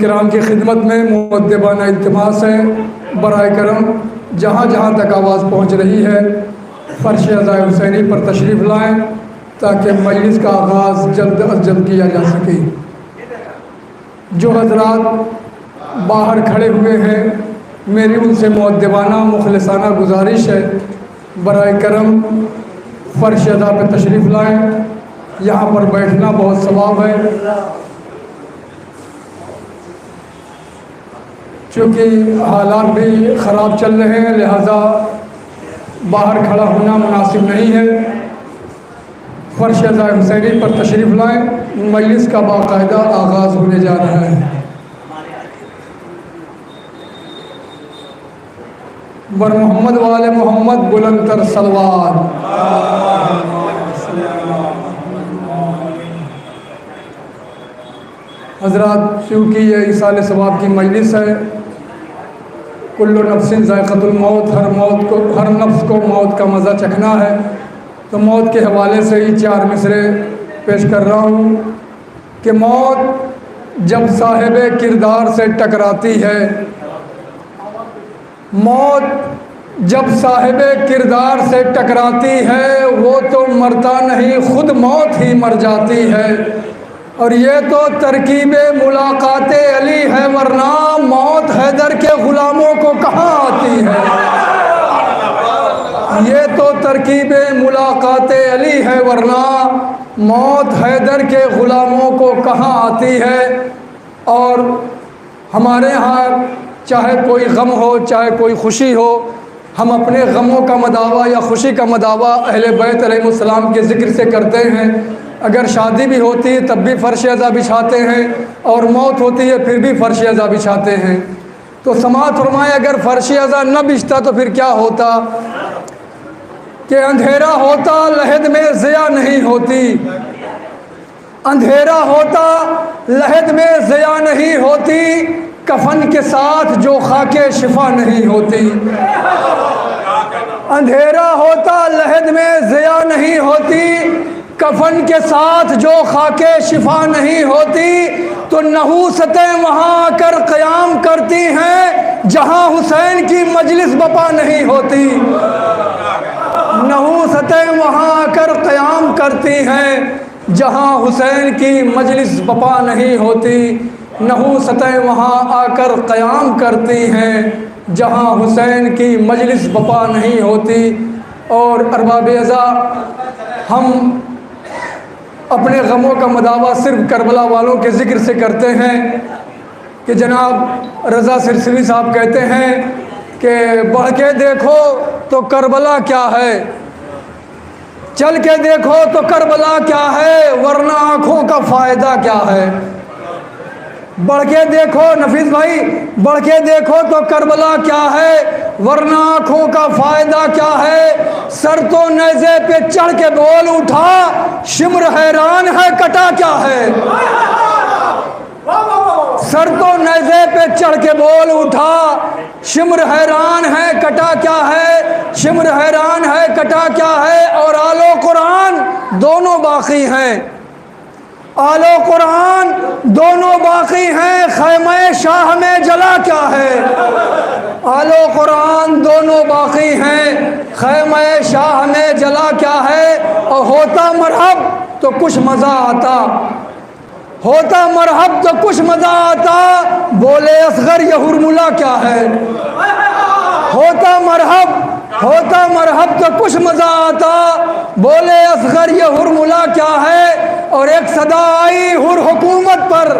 کرام کی خدمت میں مؤدبانہ التماس ہے، برائے کرم جہاں جہاں تک آواز پہنچ رہی ہے فرش عزائے حسینی پر تشریف لائیں تاکہ مجلس کا آغاز جلد از جلد کیا جا سکے۔ جو حضرات باہر کھڑے ہوئے ہیں میری ان سے مؤدبانہ مخلصانہ گزارش ہے، برائے کرم فرش عزا پہ تشریف لائیں، یہاں پر بیٹھنا بہت ثواب ہے۔ چونکہ حالات بھی خراب چل رہے ہیں لہذا باہر کھڑا ہونا مناسب نہیں ہے۔ فرش عزائے حسینی پر تشریف لائیں، مجلس کا باقاعدہ آغاز ہونے جا رہا ہے۔ بر محمد وآل محمد بلند تر صلوات۔ حضرات، چونکہ یہ ایصال ثواب کی مجلس ہے، کل نفس ذائقۃ الموت، ہر نفس کو موت کا مزہ چکھنا ہے، تو موت کے حوالے سے ہی 4 مصرے پیش کر رہا ہوں کہ موت جب صاحب کردار سے ٹکراتی ہے، موت جب صاحب کردار سے ٹکراتی ہے وہ تو مرتا نہیں، خود موت ہی مر جاتی ہے۔ اور یہ تو ترکیب ملاقات علی ہے، ورنہ موت حیدر کے غلاموں کو کہاں آتی ہے۔ یہ تو ترکیب ملاقات علی ہے، ورنہ موت حیدر کے غلاموں کو کہاں آتی ہے۔ اور ہمارے ہاں چاہے کوئی غم ہو چاہے کوئی خوشی ہو، ہم اپنے غموں کا مداوع یا خوشی کا مداوع اہل بیت علیہ السلام کے ذکر سے کرتے ہیں۔ اگر شادی بھی ہوتی ہے تب بھی فرش عزا بچھاتے ہیں، اور موت ہوتی ہے پھر بھی فرش عزا بچھاتے ہیں۔ تو سماعت فرمائے، اگر فرش عزا نہ بچھتا تو پھر کیا ہوتا کہ اندھیرا ہوتا لحد میں ضیا نہیں ہوتی، اندھیرا ہوتا لحد میں ضیا نہیں ہوتی، کفن کے ساتھ جو خاک شفا نہیں ہوتی۔ اندھیرا ہوتا لحد میں ضیا نہیں ہوتی، کفن کے ساتھ جو خاک شفا نہیں ہوتی، تو نحوستیں وہاں آ کر قیام کرتی ہیں جہاں حسین کی مجلس بپا نہیں ہوتی۔ نحوستیں وہاں آ کر قیام کرتی ہیں جہاں حسین کی مجلس بپا نہیں ہوتی۔ نحوستیں وہاں آ کر قیام کرتی ہیں جہاں حسین کی مجلس بپا نہیں ہوتی۔ اور ارباب عزا، ہم اپنے غموں کا مداوع صرف کربلا والوں کے ذکر سے کرتے ہیں کہ جناب رضا سرسوی صاحب کہتے ہیں کہ بڑھ کے دیکھو تو کربلا کیا ہے، چل کے دیکھو تو کربلا کیا ہے، ورنہ آنکھوں کا فائدہ کیا ہے۔ بڑھ کے دیکھو نفیس بھائی، بڑھ کے دیکھو تو کربلا کیا ہے، ورنہ آنکھوں کا فائدہ کیا ہے۔ سر تو نیزے پہ چڑھ کے بول اٹھا، شمر حیران ہے کٹا کیا ہے۔ سر تو نیزے پہ چڑھ کے بول اٹھا، شمر حیران ہے کٹا کیا ہے، شمر حیران ہے کٹا کیا ہے۔ اور آل و قرآن دونوں باقی ہیں، آل و قرآن دونوں باقی ہیں، خیمہ شاہ میں جلا کیا ہے۔ آل و قرآن دونوں باقی ہیں، خیمہ شاہ میں جلا کیا ہے۔ اور ہوتا مرحب تو کچھ مزہ آتا، ہوتا مرحب تو کچھ مزہ آتا، بولے اصغر یہ ہرملا کیا ہے۔ ہوتا مرحب تو کچھ مزہ آتا، بولے اصغر یہ ہرملا کیا ہے۔ اور ایک صدا آئی ہر حکومت پر،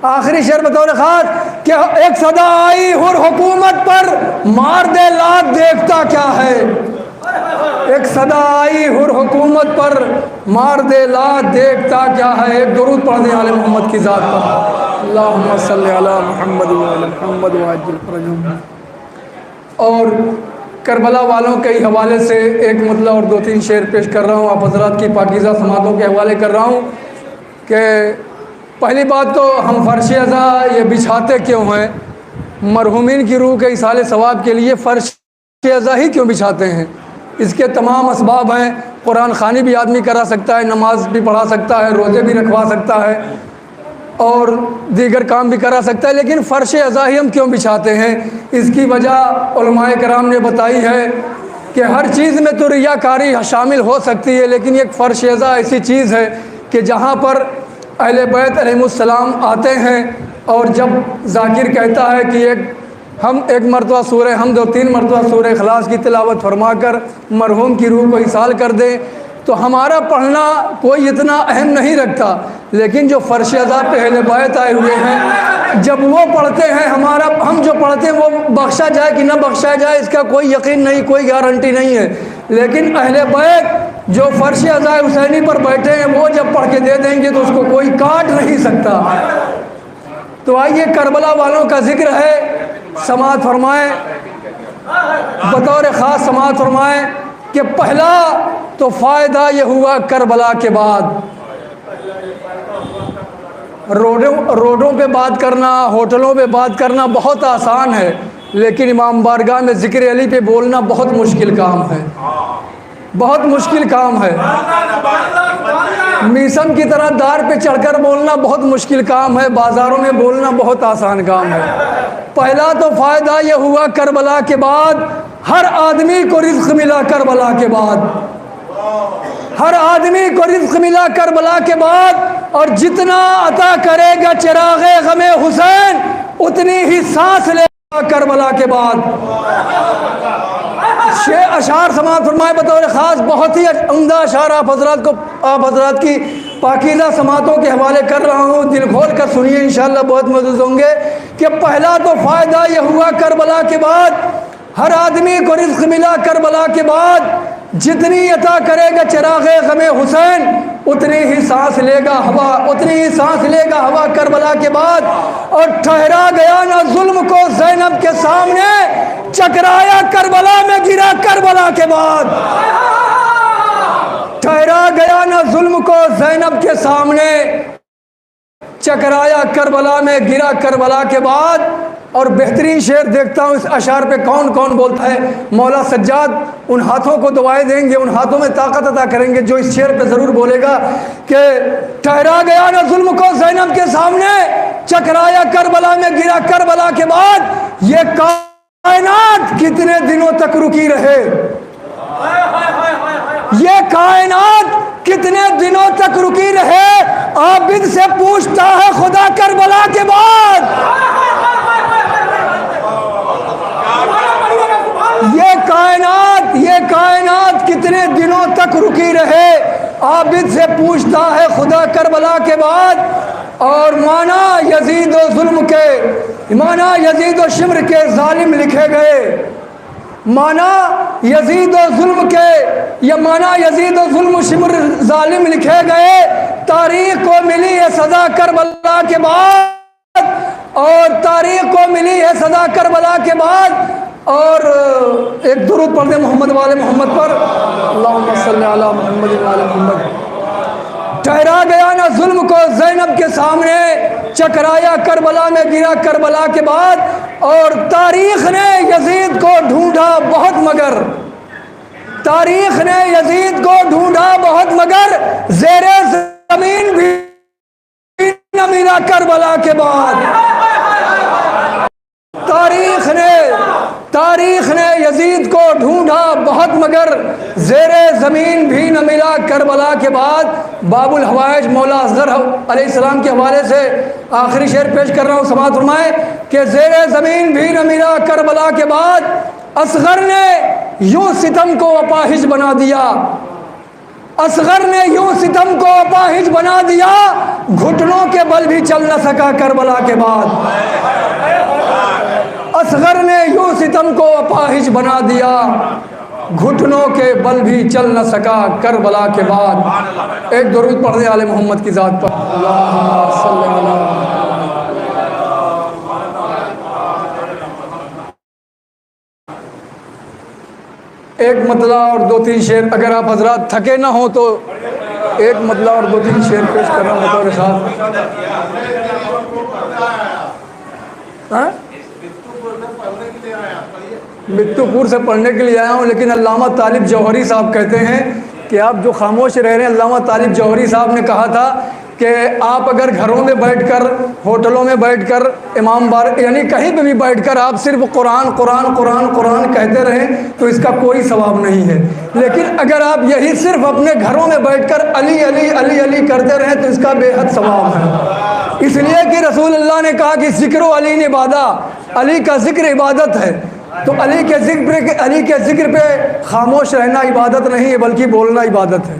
آخری شعر بطور خاص کہ ایک صدا آئی ہر حکومت پر، مار دے لات دیکھتا کیا ہے۔ ایک صدا آئی ہر حکومت پر، مار دے لات دیکھتا کیا ہے۔ ایک درود پڑھ دیں آل محمد کی ذات پر، اللہم صلی علی محمد وعلی محمد وعجل فرجہم۔ اور کربلا والوں کے حوالے سے ایک مطلب اور 2-3 شعر پیش کر رہا ہوں، آپ حضرات کی پاکیزہ سماعتوں کے حوالے کر رہا ہوں کہ پہلی بات تو ہم فرش عزا یہ بچھاتے کیوں ہیں، مرحومین کی روح کے ایصال ثواب کے لیے فرش عزا ہی کیوں بچھاتے ہیں، اس کے تمام اسباب ہیں۔ قرآن خوانی بھی آدمی کرا سکتا ہے، نماز بھی پڑھا سکتا ہے، روزے بھی رکھوا سکتا ہے، اور دیگر کام بھی کرا سکتا ہے، لیکن فرش ازا ہی ہم کیوں بچھاتے ہیں؟ اس کی وجہ علماء کرام نے بتائی ہے کہ ہر چیز میں تو ریاکاری شامل ہو سکتی ہے، لیکن ایک فرش ازا ایسی چیز ہے کہ جہاں پر اہل بیت علیہ السلام آتے ہیں، اور جب ذاکر کہتا ہے کہ ہم ایک مرتبہ سورہ حمد اور 3 مرتبہ سورہ اخلاص کی تلاوت فرما کر مرحوم کی روح کو ایصال کر دیں، تو ہمارا پڑھنا کوئی اتنا اہم نہیں رکھتا، لیکن جو فرش ازا پہ اہل بیت آئے ہوئے ہیں جب وہ پڑھتے ہیں، ہم جو پڑھتے ہیں وہ بخشا جائے کہ نہ بخشا جائے اس کا کوئی یقین نہیں، کوئی گارنٹی نہیں ہے، لیکن اہل بیت جو فرش ازا حسینی پر بیٹھے ہیں وہ جب پڑھ کے دے دیں گے تو اس کو کوئی کاٹ نہیں سکتا۔ تو آئیے کربلا والوں کا ذکر ہے، سماعت فرمائیں، بطور خاص سماعت فرمائیں کہ پہلا تو فائدہ یہ ہوا کربلا کے بعد۔ روڈوں پہ بات کرنا، ہوٹلوں پہ بات کرنا بہت آسان ہے، لیکن امام بارگاہ میں ذکر علی پہ بولنا بہت مشکل کام ہے، بہت مشکل کام ہے۔ میسم کی طرح دار پہ چڑھ کر بولنا بہت مشکل کام ہے، بازاروں میں بولنا بہت آسان کام ہے۔ پہلا تو فائدہ یہ ہوا کربلا کے بعد ہر آدمی کو رزق ملا، کربلا کے بعد ہر آدمی کو رزق ملا کربلا کے بعد، اور جتنا عطا کرے گا چراغ غم حسین اتنی ہی سانس لے گا کربلا کے بعد۔ اشعار سماعت فرمائے بطور خاص، بہت ہی عمدہ اشعار آپ حضرات کی پاکیزہ سماعتوں کے حوالے کر رہا ہوں، دل کھول کر سنیے، انشاءاللہ بہت مزید ہوں گے۔ کہ پہلا تو فائدہ یہ ہوا کربلا کے بعد ہر آدمی کو رزق ملا، کربلا کے بعد جتنی عطا کرے گا چراغ غم حسین اتنی ہی سانس لے گا ہوا، اتنی ہی سانس لے گا ہوا کربلا کے بعد۔ اور ٹھہرا گیا نہ ظلم کو زینب کے سامنے، چکرایا کربلا میں گرا کربلا کے بعد۔ ٹھہرا گیا نہ ظلم کو زینب کے سامنے، چکرایا کربلا میں گرا کربلا کے بعد۔ اور بہترین شعر دیکھتا ہوں اس اشعار پہ کون کون بولتا ہے۔ مولا سجاد ان ہاتھوں کو دعائیں دیں گے، ان ہاتھوں میں طاقت عطا کریں گے جو اس شعر پہ ضرور بولے گا کہ ٹھہرا گیا نہ ظلم کو زینب کے سامنے، چکرایا کربلا میں گرا کربلا کے بعد۔ یہ کائنات کتنے دنوں تک رکی رہے، یہ کائنات کتنے دنوں تک رکی رہے، عابد سے پوچھتا ہے خدا کربلا کے بعد۔ یہ کائنات کتنے دنوں تک رکی رہے، عابد سے پوچھتا ہے خدا کربلا کے بعد۔ اور مانا یزید و ظلم کے، مانا یزید و شمر کے ظالم لکھے گئے، مانا یزید و ظلم کے، یا مانا یزید و ظلم شمر ظالم لکھے گئے، تاریخ کو ملی ہے سزا کربلا کے بعد، اور تاریخ کو ملی ہے سزا کربلا کے بعد۔ اور ایک درود پڑھ دیں محمد والے محمد پر، اللہم صلی علی محمد والے محمد۔ ٹھہرا گیا نہ ظلم کو زینب کے سامنے، چکرایا کربلا میں گرا کربلا کے بعد۔ اور تاریخ نے یزید کو ڈھونڈا بہت مگر، تاریخ نے یزید کو ڈھونڈا بہت مگر، زیر زمین بھی نہ ملا کربلا کے بعد۔ تاریخ نے یزید کو ڈھونڈا بہت مگر، زیر زمین بھی نہ ملا کربلا کے بعد۔ باب الحوائج مولا اصغر علیہ السلام کے حوالے سے آخری شعر پیش کر رہا ہوں، سماعت فرمائیں کہ زیر زمین بھی نہ ملا کربلا کے بعد، اصغر نے یوں ستم کو اپاہج بنا دیا، اصغر نے یوں ستم کو اپاہج بنا دیا، گھٹنوں کے بل بھی چل نہ سکا کربلا کے بعد۔ اصغر نے یوں ستم کو اپاہج بنا دیا، گھٹنوں کے بل بھی چل نہ سکا کربلا کے بعد۔ ایک درود پڑھ دیں آل محمد کی ذات پر، اللہم صلی علی محمد۔ ایک مطلع اور 2-3 شعر، اگر آپ حضرات تھکے نہ ہوں تو ایک مطلع اور 2-3 شعر پیش کر رہا ہوں بطور خاص۔ متو پور سے پڑھنے کے لیے آیا ہوں، لیکن علامہ طالب جوہری صاحب کہتے ہیں کہ آپ جو خاموش رہ رہے ہیں، علامہ طالب جوہری صاحب نے کہا تھا کہ آپ اگر گھروں میں بیٹھ کر، ہوٹلوں میں بیٹھ کر، امام بار یعنی کہیں پہ بھی بیٹھ کر آپ صرف قرآن قرآن قرآن قرآن کہتے رہیں تو اس کا کوئی ثواب نہیں ہے، لیکن اگر آپ یہی صرف اپنے گھروں میں بیٹھ کر علی علی علی علی کرتے رہیں تو اس کا بے حد ثواب ہے۔ اس لیے کہ رسول اللہ نے کہا کہ ذکر و علی عبادہ، علی کا ذکر عبادت ہے، تو علی کے ذکر پہ خاموش رہنا عبادت نہیں ہے بلکہ بولنا عبادت ہے۔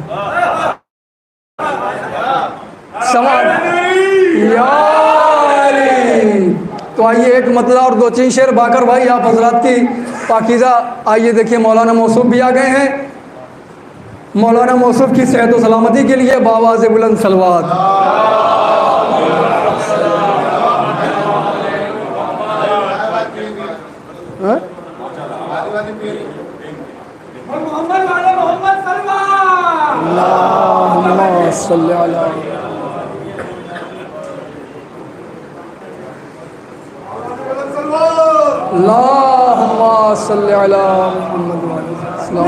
یا علی۔ تو آئیے ایک مطلع اور دو تین شعر باقر بھائی آپ حضرات کی پاکیزہ، آئیے دیکھیے مولانا موصوف بھی آ گئے ہیں، مولانا موصوف کی صحت و سلامتی کے لیے بآواز بلند صلوات۔ اللہم صلی علی اللہم صلی علی محمد السلام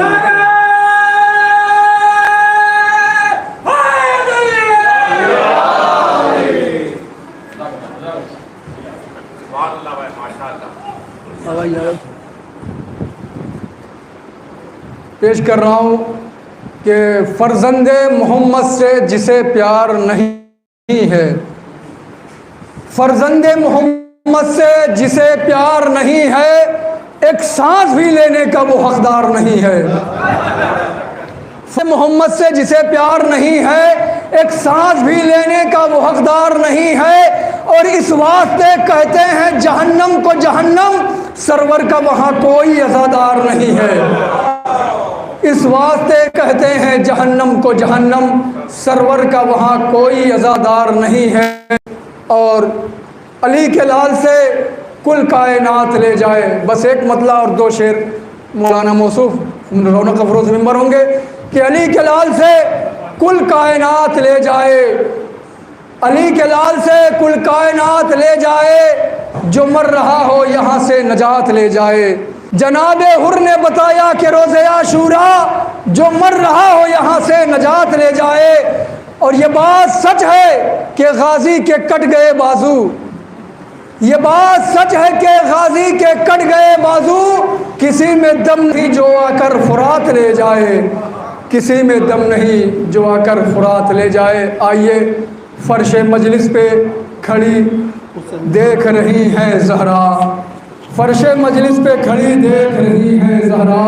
علیکم۔ پیش کر رہا ہوں کہ فرزند محمد سے جسے پیار نہیں ہے، فرزند محمد سے جسے پیار نہیں ہے، ایک سانس بھی لینے کا وہ حقدار نہیں ہے۔ محمد سے جسے پیار نہیں ہے، ایک سانس بھی لینے کا وہ حقدار نہیں ہے، اور اس واسطے کہتے ہیں جہنم کو جہنم، سرور کا وہاں کوئی عزادار نہیں ہے۔ اس واسطے کہتے ہیں جہنم کو جہنم، سرور کا وہاں کوئی عزادار نہیں ہے۔ اور علی کے لال سے کل کائنات لے جائے، بس ایک مطلع اور دو شعر مولانا موصوف رونق افروز ممبر ہوں گے کہ علی کے لال سے کل کائنات لے جائے، علی کے لال سے کل کائنات لے جائے، جو مر رہا ہو یہاں سے نجات لے جائے۔ جناب حر نے بتایا کہ روز عاشوراء جو مر رہا ہو یہاں سے نجات لے جائے، اور یہ بات سچ ہے کہ غازی کے کٹ گئے بازو، یہ بات سچ ہے کہ غازی کے کٹ گئے بازو، کسی میں دم نہیں جو آ کر فرات لے جائے، کسی میں دم نہیں جو آ کر فرات لے جائے۔ آئیے فرش مجلس پہ کھڑی دیکھ رہی ہیں زہرا، فرش مجلس پہ کھڑی دیکھ رہی ہیں زہرا،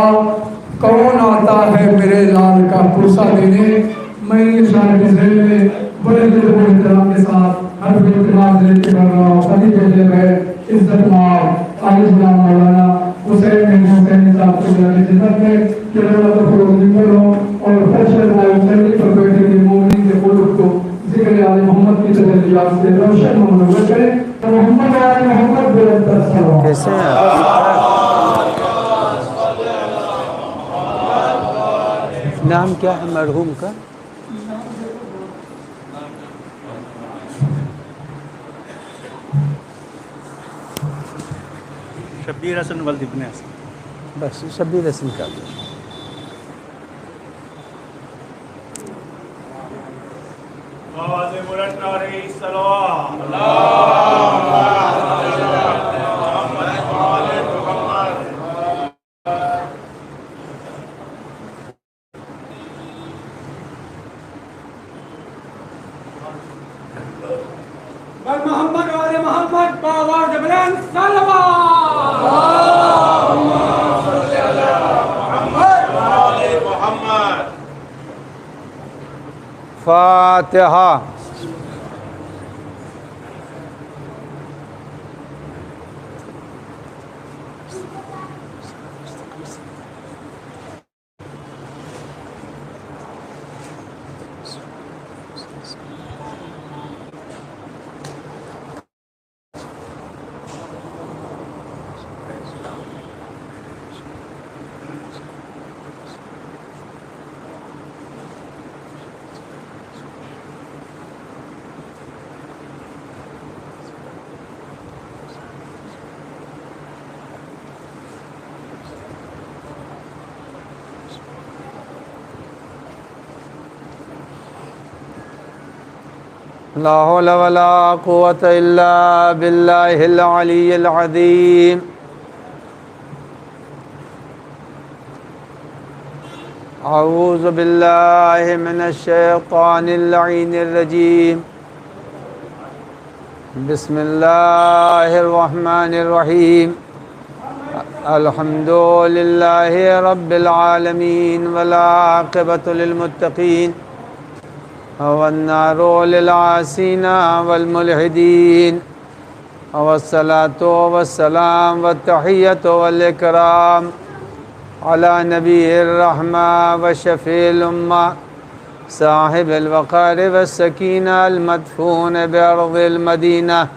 کون آتا ہے میرے لال کا پرسہ دینے۔ میں یہ شاعر کے ذہن میں بڑے دل و احترام کے ساتھ حرف اعتماد لیتے کر رہا ہوں، خالی کہتے ہوئے عزت مآب عالی غلام مولانا حسین بن حسین صاحب کو جانے خدمت میں کہ اللہ تفروض ممبر ہوں اور فرشت و حسینی پر بیٹھے ہوئے مومنین کے قلوب کو ذکر آل محمد کی تجلیات سے روشن و منور کریں۔ محمد آل محمد بلند السلام۔ کیسے ہیں آپ؟ نام کیا ہے مرحوم کا؟ شبیر حسن ولد ابن حسن۔ بس شبیر حسن کا بھی۔ آواز بلند نعرہ صلوات۔ محمد اور محمد بآواز بلند صلوات۔ فاتحہ۔ لا حول ولا قوة إلا بالله العلي العظيم. أعوذ بالله من الشيطان اللعين الرجيم. بسم الله الرحمن الرحيم. الحمد لله رب العالمين والعاقبة للمتقين والنار للعاصين والملحدين والصلاة والسلام والتحية والإكرام على نبي الرحمة وشفيع الأمة صاحب الوقار والسكينة المدفون بأرض المدينة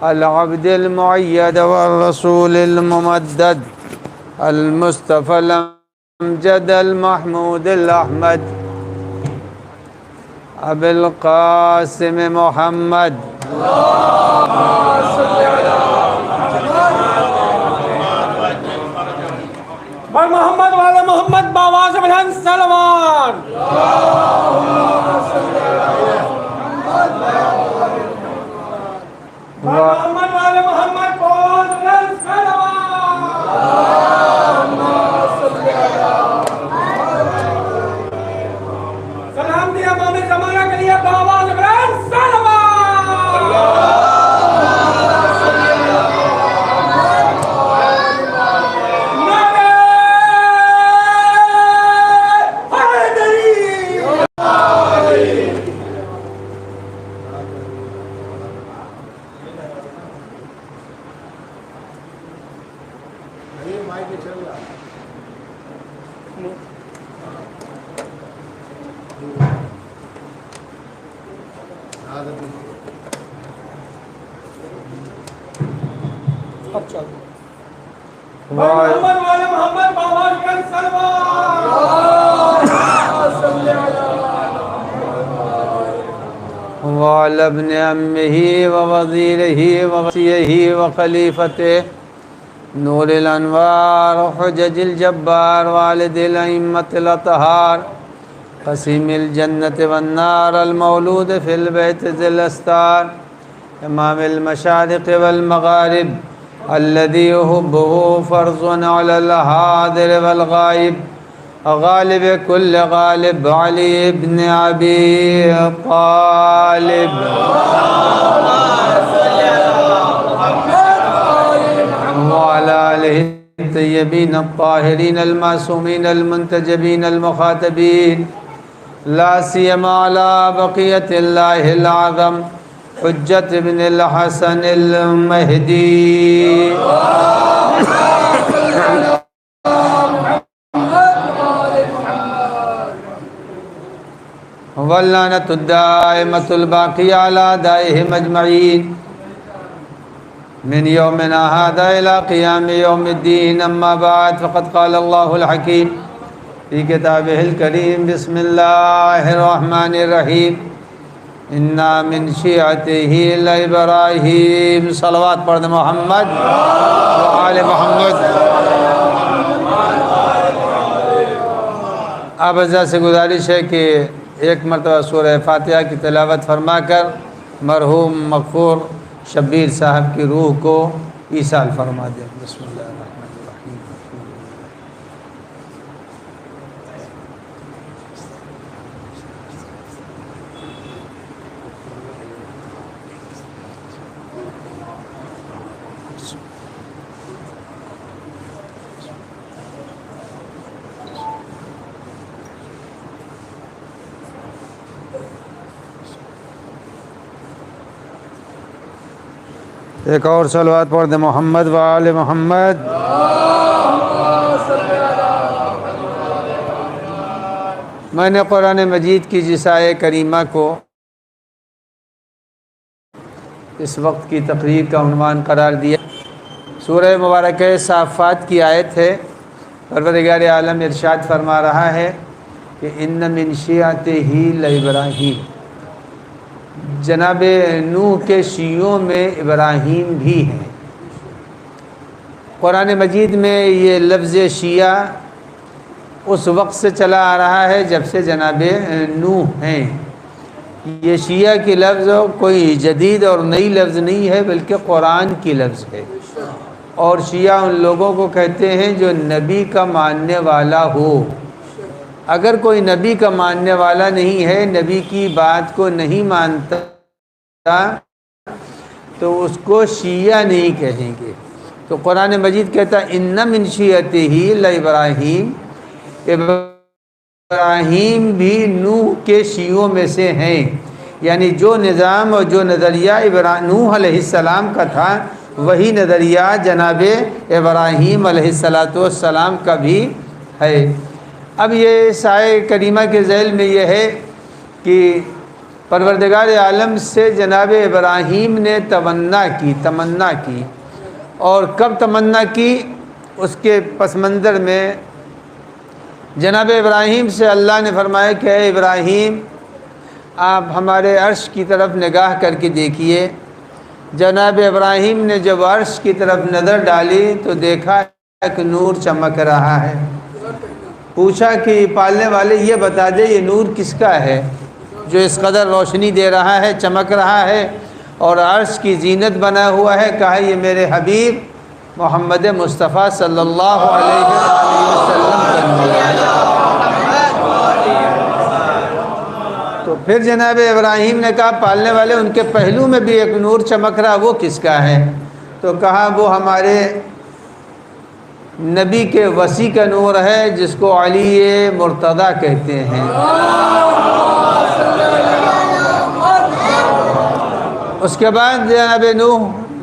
العبد المؤيد والرسول الممدد المصطفى الأمجد المحمود الأحمد أبي القاسم محمد. بر محمد والے محمد باواز بلند سلمان. بر محمد والے محمد باواز بلند سلمان. سلام دیا امام زمانہ کے لیے باواز بلند سلمان. محمد والے محمد باواز بلند سلمان. وعلى ابن عمه ووزيره ووصيه وخليفته نور الأنوار حجج الجبار والد الأئمة الأطهار قسيم الجنة والنار المولود في البيت ذي الأستار إمام المشارق والمغارب الذي يحبه فرض على الحاضر والغائب غالب كل غالب علي بن أبي طالب وعلى آله الطيبين الطاهرين المعصومين المنتجبين المخاطبين لا سيما على بقية الله الأعظم حجة بن الحسن المهدي واللعنة الدائمة الباقية على أعدائهم أجمعين من يومنا هذا إلى قيام يوم الدين. أما بعد فقد قال الله الحكيم في كتابه الكريم بسم الله الرحمن الرحيم إنا من شيعته لإبراهيم. صلوات پڑھ دیں محمد وآل محمد. اب ازا سے گزارش ہے کہ ایک مرتبہ سورہ فاتحہ کی تلاوت فرما کر مرحوم مغفور شبیر صاحب کی روح کو ایصال فرما دیں. بسم اللہ الرحمن الرحیم. ایک اور صلوات پڑھ دیں محمد وآل محمد. میں نے قرآن مجید کی جس آیہ کریمہ کو اس وقت کی تقریر کا عنوان قرار دیا سورہ مبارکہ صافات کی آیت ہے. پروردگار عالم ارشاد فرما رہا ہے کہ ان من شیعتہ لابراہیم، جناب نوح کے شیعوں میں ابراہیم بھی ہیں. قرآن مجید میں یہ لفظ شیعہ اس وقت سے چلا آ رہا ہے جب سے جناب نوح ہیں. یہ شیعہ کی لفظ کوئی جدید اور نئی لفظ نہیں ہے، بلکہ قرآن کی لفظ ہے۔ اور شیعہ ان لوگوں کو کہتے ہیں جو نبی کا ماننے والا ہو۔ اگر کوئی نبی کا ماننے والا نہیں ہے، نبی کی بات کو نہیں مانتا، تو اس کو شیعہ نہیں کہیں گے۔ تو قرآن مجید کہتا ہے ان من شیعتہ لابراہیم، ابراہیم بھی نوح کے شیعوں میں سے ہیں، یعنی جو نظام اور جو نظریہ نوح علیہ السلام کا تھا، وہی نظریہ جناب ابراہیم علیہ السلام کا بھی ہے۔ اب یہ سائے کریمہ کے ذیل میں یہ ہے کہ پروردگار عالم سے جناب ابراہیم نے تمنا کی، اور کب تمنا کی؟ اس کے پس منظر میں جناب ابراہیم سے اللہ نے فرمایا کہ اے ابراہیم، آپ ہمارے عرش کی طرف نگاہ کر کے دیکھیے۔ جناب ابراہیم نے جب عرش کی طرف نظر ڈالی تو دیکھا ایک نور چمک رہا ہے۔ پوچھا کہ پالنے والے یہ بتا دے یہ نور کس کا ہے جو اس قدر روشنی دے رہا ہے، چمک رہا ہے اور عرش کی زینت بنا ہوا ہے؟ کہا یہ میرے حبیب محمد مصطفیٰ صلی اللہ علیہ وسلم کا نور ہے۔ تو پھر جناب ابراہیم نے کہا پالنے والے ان کے پہلو میں بھی ایک نور چمک رہا، وہ کس کا ہے؟ تو کہا وہ ہمارے نبی کے وصی کا نور ہے، جس کو علی مرتضیٰ کہتے ہیں۔ اس کے بعد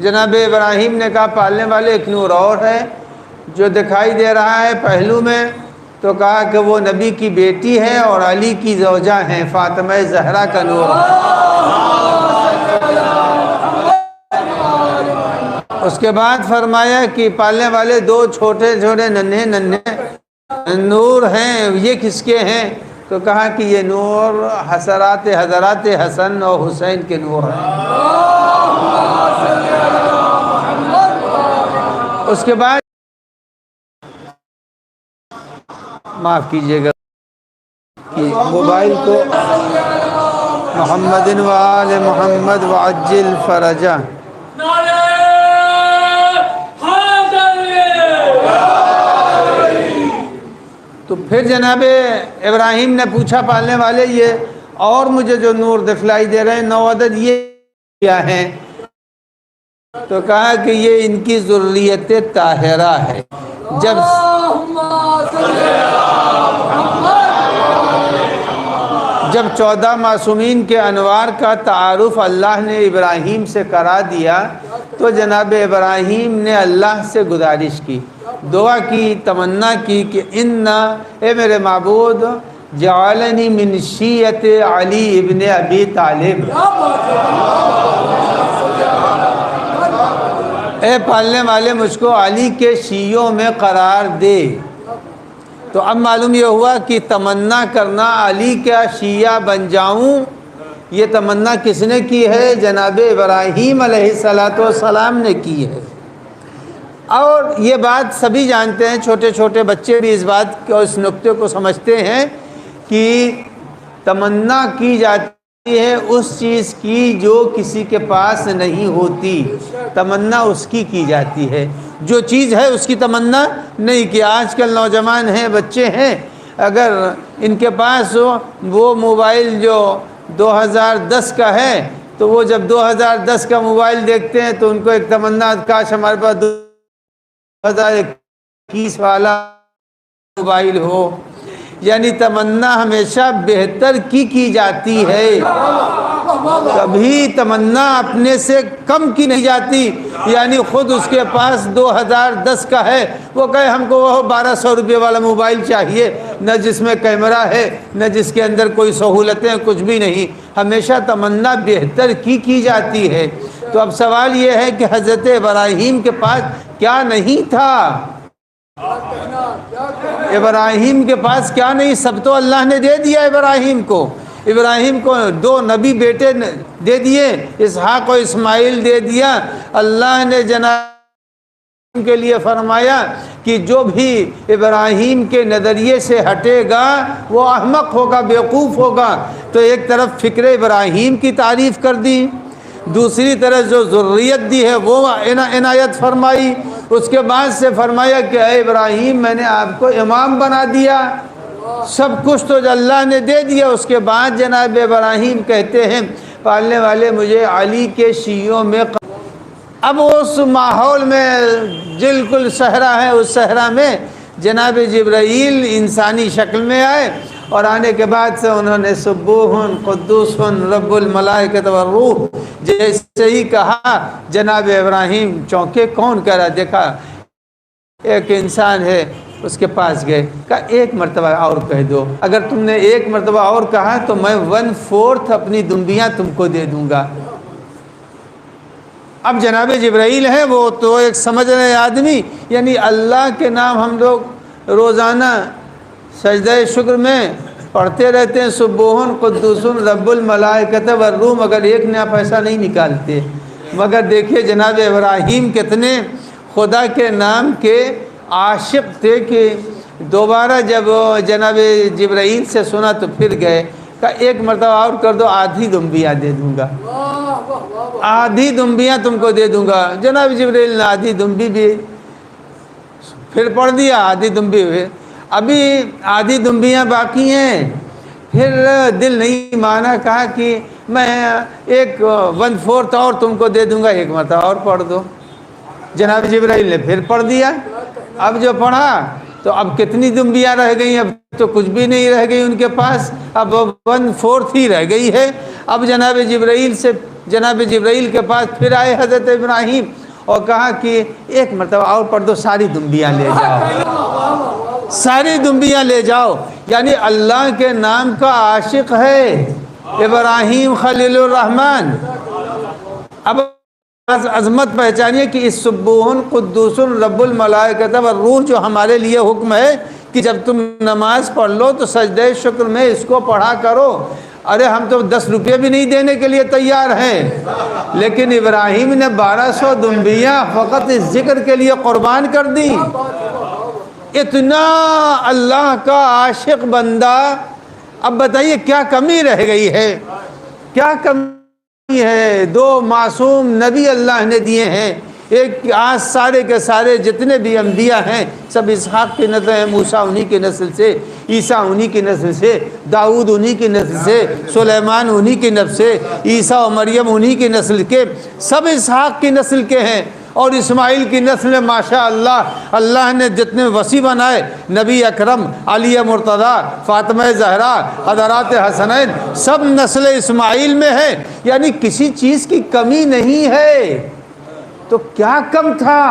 جناب ابراہیم نے کہا پالنے والے ایک نور اور ہے جو دکھائی دے رہا ہے پہلو میں، تو کہا کہ وہ نبی کی بیٹی ہے اور علی کی زوجہ ہیں، فاطمہ زہرا کا نور ہے۔ اس کے بعد فرمایا کہ پالنے والے دو چھوٹے چھوٹے ننھے نور ہیں، یہ کس کے ہیں؟ تو کہا کہ یہ نور حضرات حسن اور حسین کے نور ہیں۔ اس کے بعد معاف کیجیے گا کہ موبائل کو محمد و آل محمد وعجل فرجہ۔ تو پھر جناب ابراہیم نے پوچھا پالنے والے یہ اور مجھے جو نور دکھلائی دے رہے ہیں 9 عدد، یہ کیا ہیں؟ تو کہا کہ یہ ان کی ذریت طاہرہ ہے۔ جب 14 معصومین کے انوار کا تعارف اللہ نے ابراہیم سے کرا دیا تو جناب ابراہیم نے اللہ سے گزارش کی، دعا کی، تمنا کی کہ اے میرے معبود جعلنی من شیعت علی ابن ابی طالب، اے پالنے والے مجھ کو علی کے شیعوں میں قرار دے۔ تو اب معلوم یہ ہوا کہ تمنا کرنا علی کا شیعہ بن جاؤں، یہ تمنا کس نے کی ہے؟ جناب ابراہیم علیہ السلام نے کی ہے۔ اور یہ بات سبھی جانتے ہیں، چھوٹے چھوٹے بچے بھی اس بات کو، اس نقطے کو سمجھتے ہیں کہ تمنا کی جاتی ہے اس چیز کی جو کسی کے پاس نہیں ہوتی، تمنا اس کی جاتی ہے، جو چیز ہے اس کی تمنا نہیں کی۔ آج کل نوجوان ہیں، بچے ہیں، اگر ان کے پاس وہ موبائل جو 2010 کا ہے تو وہ جب 2010 کا موبائل دیکھتے ہیں تو ان کو ایک تمنا، کاش ہمارے پاس 2021 والا موبائل ہو۔ یعنی تمنا ہمیشہ بہتر کی جاتی ہے، کبھی تمنا اپنے سے کم کی نہیں جاتی۔ یعنی خود اس کے پاس 2010 کا ہے، وہ کہے ہم کو وہ 1200 روپے والا موبائل چاہیے، نہ جس میں کیمرہ ہے نہ جس کے اندر کوئی سہولتیں، کچھ بھی نہیں۔ ہمیشہ تمنا بہتر کی جاتی ہے۔ تو اب سوال یہ ہے کہ حضرت ابراہیم کے پاس کیا نہیں تھا؟ ابراہیم کے پاس کیا نہیں؟ سب تو اللہ نے دے دیا ابراہیم کو۔ ابراہیم کو 2 نبی بیٹے دے دیے، اسحاق و اسماعیل دے دیا۔ اللہ نے جناب کے لیے فرمایا کہ جو بھی ابراہیم کے نظریے سے ہٹے گا وہ احمق ہوگا، بیوقوف ہوگا۔ تو ایک طرف فکر ابراہیم کی تعریف کر دی، دوسری طرف جو ذریت دی ہے وہ عنایت فرمائی۔ اس کے بعد سے فرمایا کہ اے ابراہیم میں نے آپ کو امام بنا دیا، سب کچھ تو اللہ نے دے دیا۔ اس کے بعد جناب ابراہیم کہتے ہیں پالنے والے مجھے علی کے شیعوں میں اب اس ماحول میں بالکل صحرا ہے، اس صحرا میں جناب جبرائیل انسانی شکل میں آئے، اور آنے کے بعد سے انہوں نے سبوح قدوس رب الملائکۃ والروح جیسے ہی کہا جناب ابراہیم چونکے، کون کہہ رہا؟ دیکھا ایک انسان ہے، اس کے پاس گئے، کہا ایک مرتبہ اور کہہ دو، اگر تم نے ایک مرتبہ اور کہا تو میں 1/4 اپنی دنبیاں تم کو دے دوں گا۔ اب جناب جبرائیل ہے وہ تو ایک سمجھ رہے آدمی، یعنی اللہ کے نام ہم لوگ روزانہ سجدہ شکر میں پڑھتے رہتے ہیں، سبوح قدوس رب الملائکۃ والروح، مگر ایک نیا پیسہ نہیں نکالتے۔ مگر دیکھیے جناب ابراہیم کتنے خدا کے نام کے عاشق تھے کہ دوبارہ جب جناب جبرائیل سے سنا تو پھر گئے، کہا ایک مرتبہ اور کر دو، آدھی دنبیاں دے دوں گا، آدھی دنبیاں تم کو دے دوں گا۔ جناب جبرائیل نے آدھی دنبی بھی پھر پڑھ دیا، آدھی دنبی ہوئے، ابھی آدھی دنبیاں باقی ہیں۔ پھر دل نہیں مانا، کہا کہ میں ایک 1/4 اور تم کو دے دوں گا، ایک مرتبہ اور پڑھ دو۔ جناب جبرائیل نے پھر پڑھ دیا، اب جو پڑھا تو اب کتنی دنبیاں رہ گئی؟ اب تو کچھ بھی نہیں رہ گئی ان کے پاس، اب 1/4 ہی رہ گئی ہے۔ اب جناب جبرائیل کے پاس پھر آئے حضرت ابراہیم اور کہا کہ ایک مرتبہ اور پڑھ دو، ساری دنبیاں لے جاؤ، ساری دنبیاں لے جاؤ۔ یعنی اللہ کے نام کا عاشق ہے ابراہیم خلیل الرحمن۔ اب عظمت پہچانیے کہ اس سبوح قدوس رب الملائکۃ والروح جو ہمارے لیے حکم ہے کہ جب تم نماز پڑھ لو تو سجدہ شکر میں اس کو پڑھا کرو۔ ارے ہم تو 10 روپے بھی نہیں دینے کے لیے تیار ہیں، لیکن ابراہیم نے 1200 دنبیاں فقط اس ذکر کے لیے قربان کر دی۔ اتنا اللہ کا عاشق بندہ، اب بتائیے کیا کمی رہ گئی ہے؟ کیا کمی ہے؟ 2 معصوم نبی اللہ نے دیے ہیں، ایک آج سارے کے سارے جتنے بھی انبیاء ہیں سب اسحاق کی نسل ہیں، موسیٰ انہی کی نسل سے، عیسیٰ انہی کی نسل سے، داؤد انہی کی نسل سے، سلیمان انہی کی نسل سے، عیسیٰ و مریم انہی کی نسل کے، سب اسحاق کی نسل کے ہیں۔ اور اسماعیل کی نسل میں ماشاءاللہ اللہ نے جتنے وسیع بنائے، نبی اکرم، علی مرتضیٰ، فاطمہ زہرا، حضرات حسنین، سب نسل اسماعیل میں ہے، یعنی کسی چیز کی کمی نہیں ہے۔ تو کیا کم تھا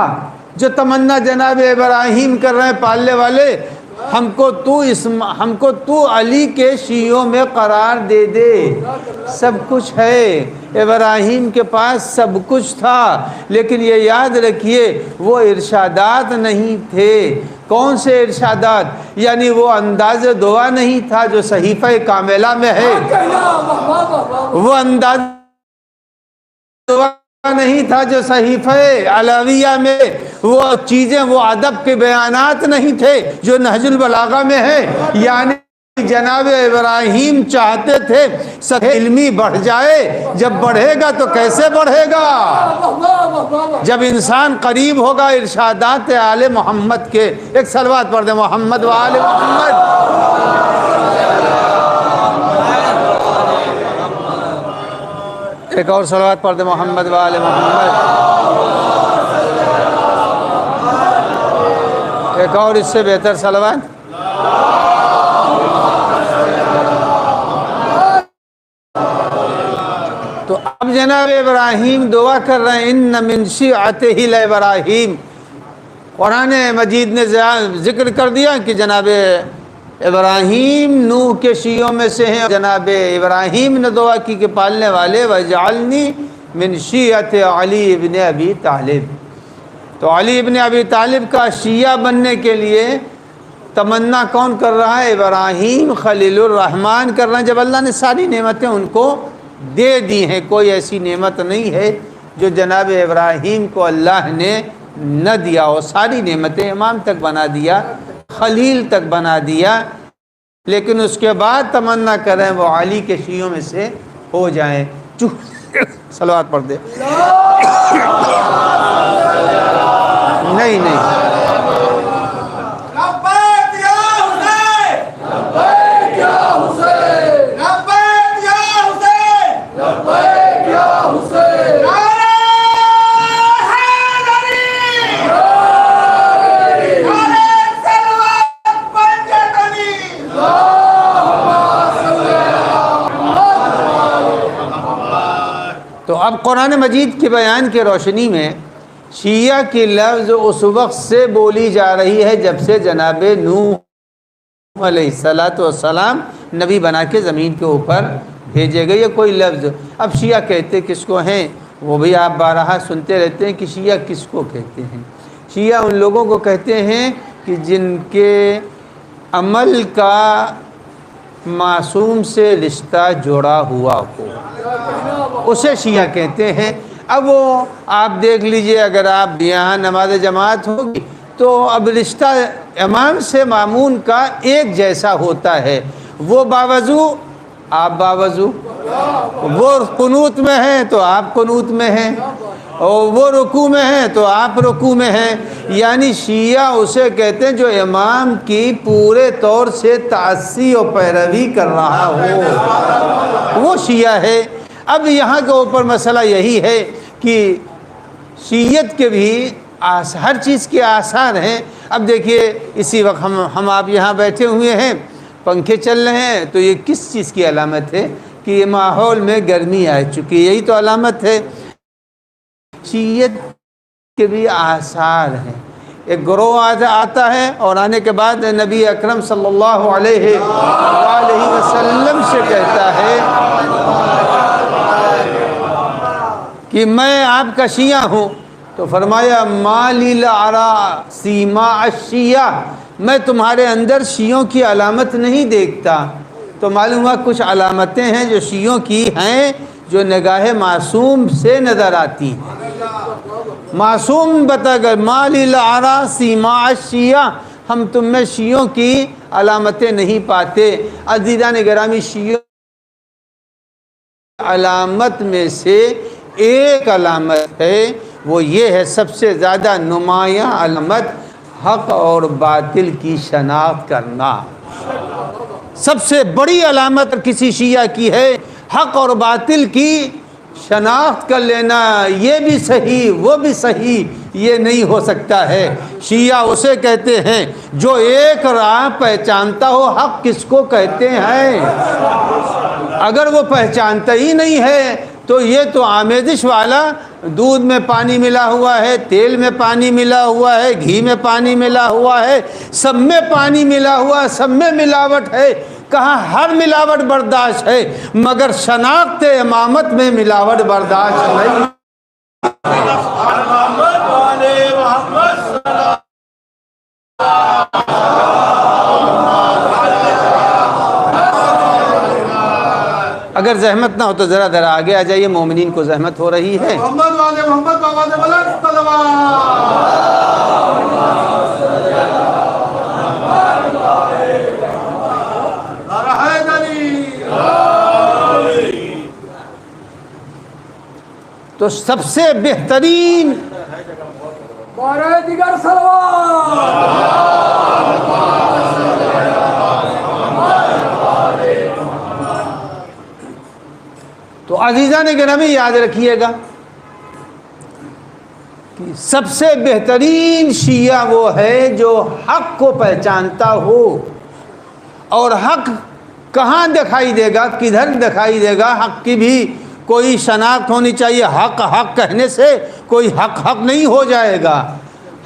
جو تمنا جناب ابراہیم کر رہے ہیں پالنے والے؟ ہم کو تو علی کے شیعوں میں قرار دے دے۔ سب کچھ ہے، ابراہیم کے پاس سب کچھ تھا، لیکن یہ یاد رکھیے وہ ارشادات نہیں تھے۔ کون سے ارشادات؟ یعنی وہ انداز دعا نہیں تھا جو صحیفہ کاملہ میں ہے، وہ انداز دعا نہیں تھا جو صحیفہ علاویہ میں، وہ چیزیں، وہ ادب کے بیانات نہیں تھے جو نہج البلاغہ میں ہے۔ یعنی جناب ابراہیم چاہتے تھے سطح علمی بڑھ جائے، جب بڑھے گا تو کیسے بڑھے گا؟ جب انسان قریب ہوگا ارشادات آل محمد کے۔ ایک صلوات پڑھ دیں محمد و آل محمد۔ ایک اور صلوات پڑھ دیں محمد و آل محمد۔ ایک اور اس سے بہتر صلوات۔ تو اب جناب ابراہیم دعا کر رہے ہیں، ان من شیعتہ لابراہیم۔ قرآن مجید نے ذکر کر دیا کہ جناب ابراہیم نوح کے شیعوں میں سے ہیں۔ جناب ابراہیم نے دعا کی کہ پالنے والے وجعلنی من شیعت علی ابن ابی طالب۔ تو علی ابن ابی طالب کا شیعہ بننے کے لیے تمنا کون کر رہا ہے؟ ابراہیم خلیل الرحمن کر رہے ہیں۔ جب اللہ نے ساری نعمتیں ان کو دے دی ہیں، کوئی ایسی نعمت نہیں ہے جو جناب ابراہیم کو اللہ نے نہ دیا، اور ساری نعمتیں امام تک بنا دیا، خلیل تک بنا دیا، لیکن اس کے بعد تمنا کریں وہ علی کے شیعوں میں سے ہو جائیں۔ صلوات پڑھ دے۔ نہیں نہیں، لبیک یا حسین، لبیک یا حسین، لبیک یا حسین، لبیک یا حسین، نعرہ حیدری، نعرہ سلوات پنجت علی، تو اب قرآن مجید کے بیان کی روشنی میں شیعہ کی لفظ اس وقت سے بولی جا رہی ہے جب سے جناب نوح علیہ السلام نبی بنا کے زمین کے اوپر بھیجے گئے۔ یہ کوئی لفظ اب شیعہ کہتے کس کو ہیں، وہ بھی آپ بارہا سنتے رہتے ہیں کہ شیعہ کس کو کہتے ہیں۔ شیعہ ان لوگوں کو کہتے ہیں کہ جن کے عمل کا معصوم سے رشتہ جڑا ہوا ہو، اسے شیعہ کہتے ہیں۔ اب وہ آپ دیکھ لیجئے، اگر آپ یہاں نماز جماعت ہوگی تو اب رشتہ امام سے مامون کا ایک جیسا ہوتا ہے، وہ باوضو آپ باوضو، وہ قنوت میں ہیں تو آپ قنوت میں ہیں، اور وہ رکوع میں ہیں تو آپ رکوع میں ہیں۔ یعنی شیعہ اسے کہتے ہیں جو امام کی پورے طور سے تعصی اور پیروی کر رہا ہو، وہ شیعہ ہے۔ اب یہاں کے اوپر مسئلہ یہی ہے کہ شیعت کے بھی ہر چیز کے آثار ہیں۔ اب دیکھیے اسی وقت ہم آپ یہاں بیٹھے ہوئے ہیں، پنکھے چل رہے ہیں، تو یہ کس چیز کی علامت ہے کہ یہ ماحول میں گرمی آ چکی ہے، یہی تو علامت ہے۔ شیعت کے بھی آثار ہیں۔ ایک گروہ آتا ہے اور آنے کے بعد نبی اکرم صلی اللہ علیہ وآلہ وسلم سے کہتا ہے کہ میں آپ کا شیعہ ہوں، تو فرمایا ما لی لارا سیما الشیعہ، میں تمہارے اندر شیعوں کی علامت نہیں دیکھتا۔ تو معلوم ہوا کچھ علامتیں ہیں جو شیعوں کی ہیں جو نگاہ معصوم سے نظر آتی ہیں۔ معصوم بتا کر ما لی لارا سیما الشیعہ، ہم تم میں شیعوں کی علامتیں نہیں پاتے۔ عزیزان گرامی، شیعوں علامت میں سے ایک علامت ہے، وہ یہ ہے سب سے زیادہ نمایاں علامت، حق اور باطل کی شناخت کرنا۔ سب سے بڑی علامت کسی شیعہ کی ہے حق اور باطل کی شناخت کر لینا۔ یہ بھی صحیح وہ بھی صحیح یہ نہیں ہو سکتا ہے۔ شیعہ اسے کہتے ہیں جو ایک راہ پہچانتا ہو حق کس کو کہتے ہیں۔ اگر وہ پہچانتا ہی نہیں ہے تو یہ تو آمیزش والا، دودھ میں پانی ملا ہوا ہے، تیل میں پانی ملا ہوا ہے، گھی میں پانی ملا ہوا ہے، سب میں پانی ملا ہوا ہے، سب میں ملاوٹ ہے۔ کہاں ہر ملاوٹ برداشت ہے، مگر شناخت امامت میں ملاوٹ برداشت نہیں۔ اگر زحمت نہ ہو تو ذرا ذرا آگے آ جائیے، مومنین کو زحمت ہو رہی ہے۔ محمد والے محمد بابا دے بلند تو سب سے بہترین بارہ دیگر سلوات۔ تو عزیزان گرامی یاد رکھیے گا کہ سب سے بہترین شیعہ وہ ہے جو حق کو پہچانتا ہو۔ اور حق کہاں دکھائی دے گا، کدھر دکھائی دے گا؟ حق کی بھی کوئی شناخت ہونی چاہیے۔ حق حق کہنے سے کوئی حق حق نہیں ہو جائے گا۔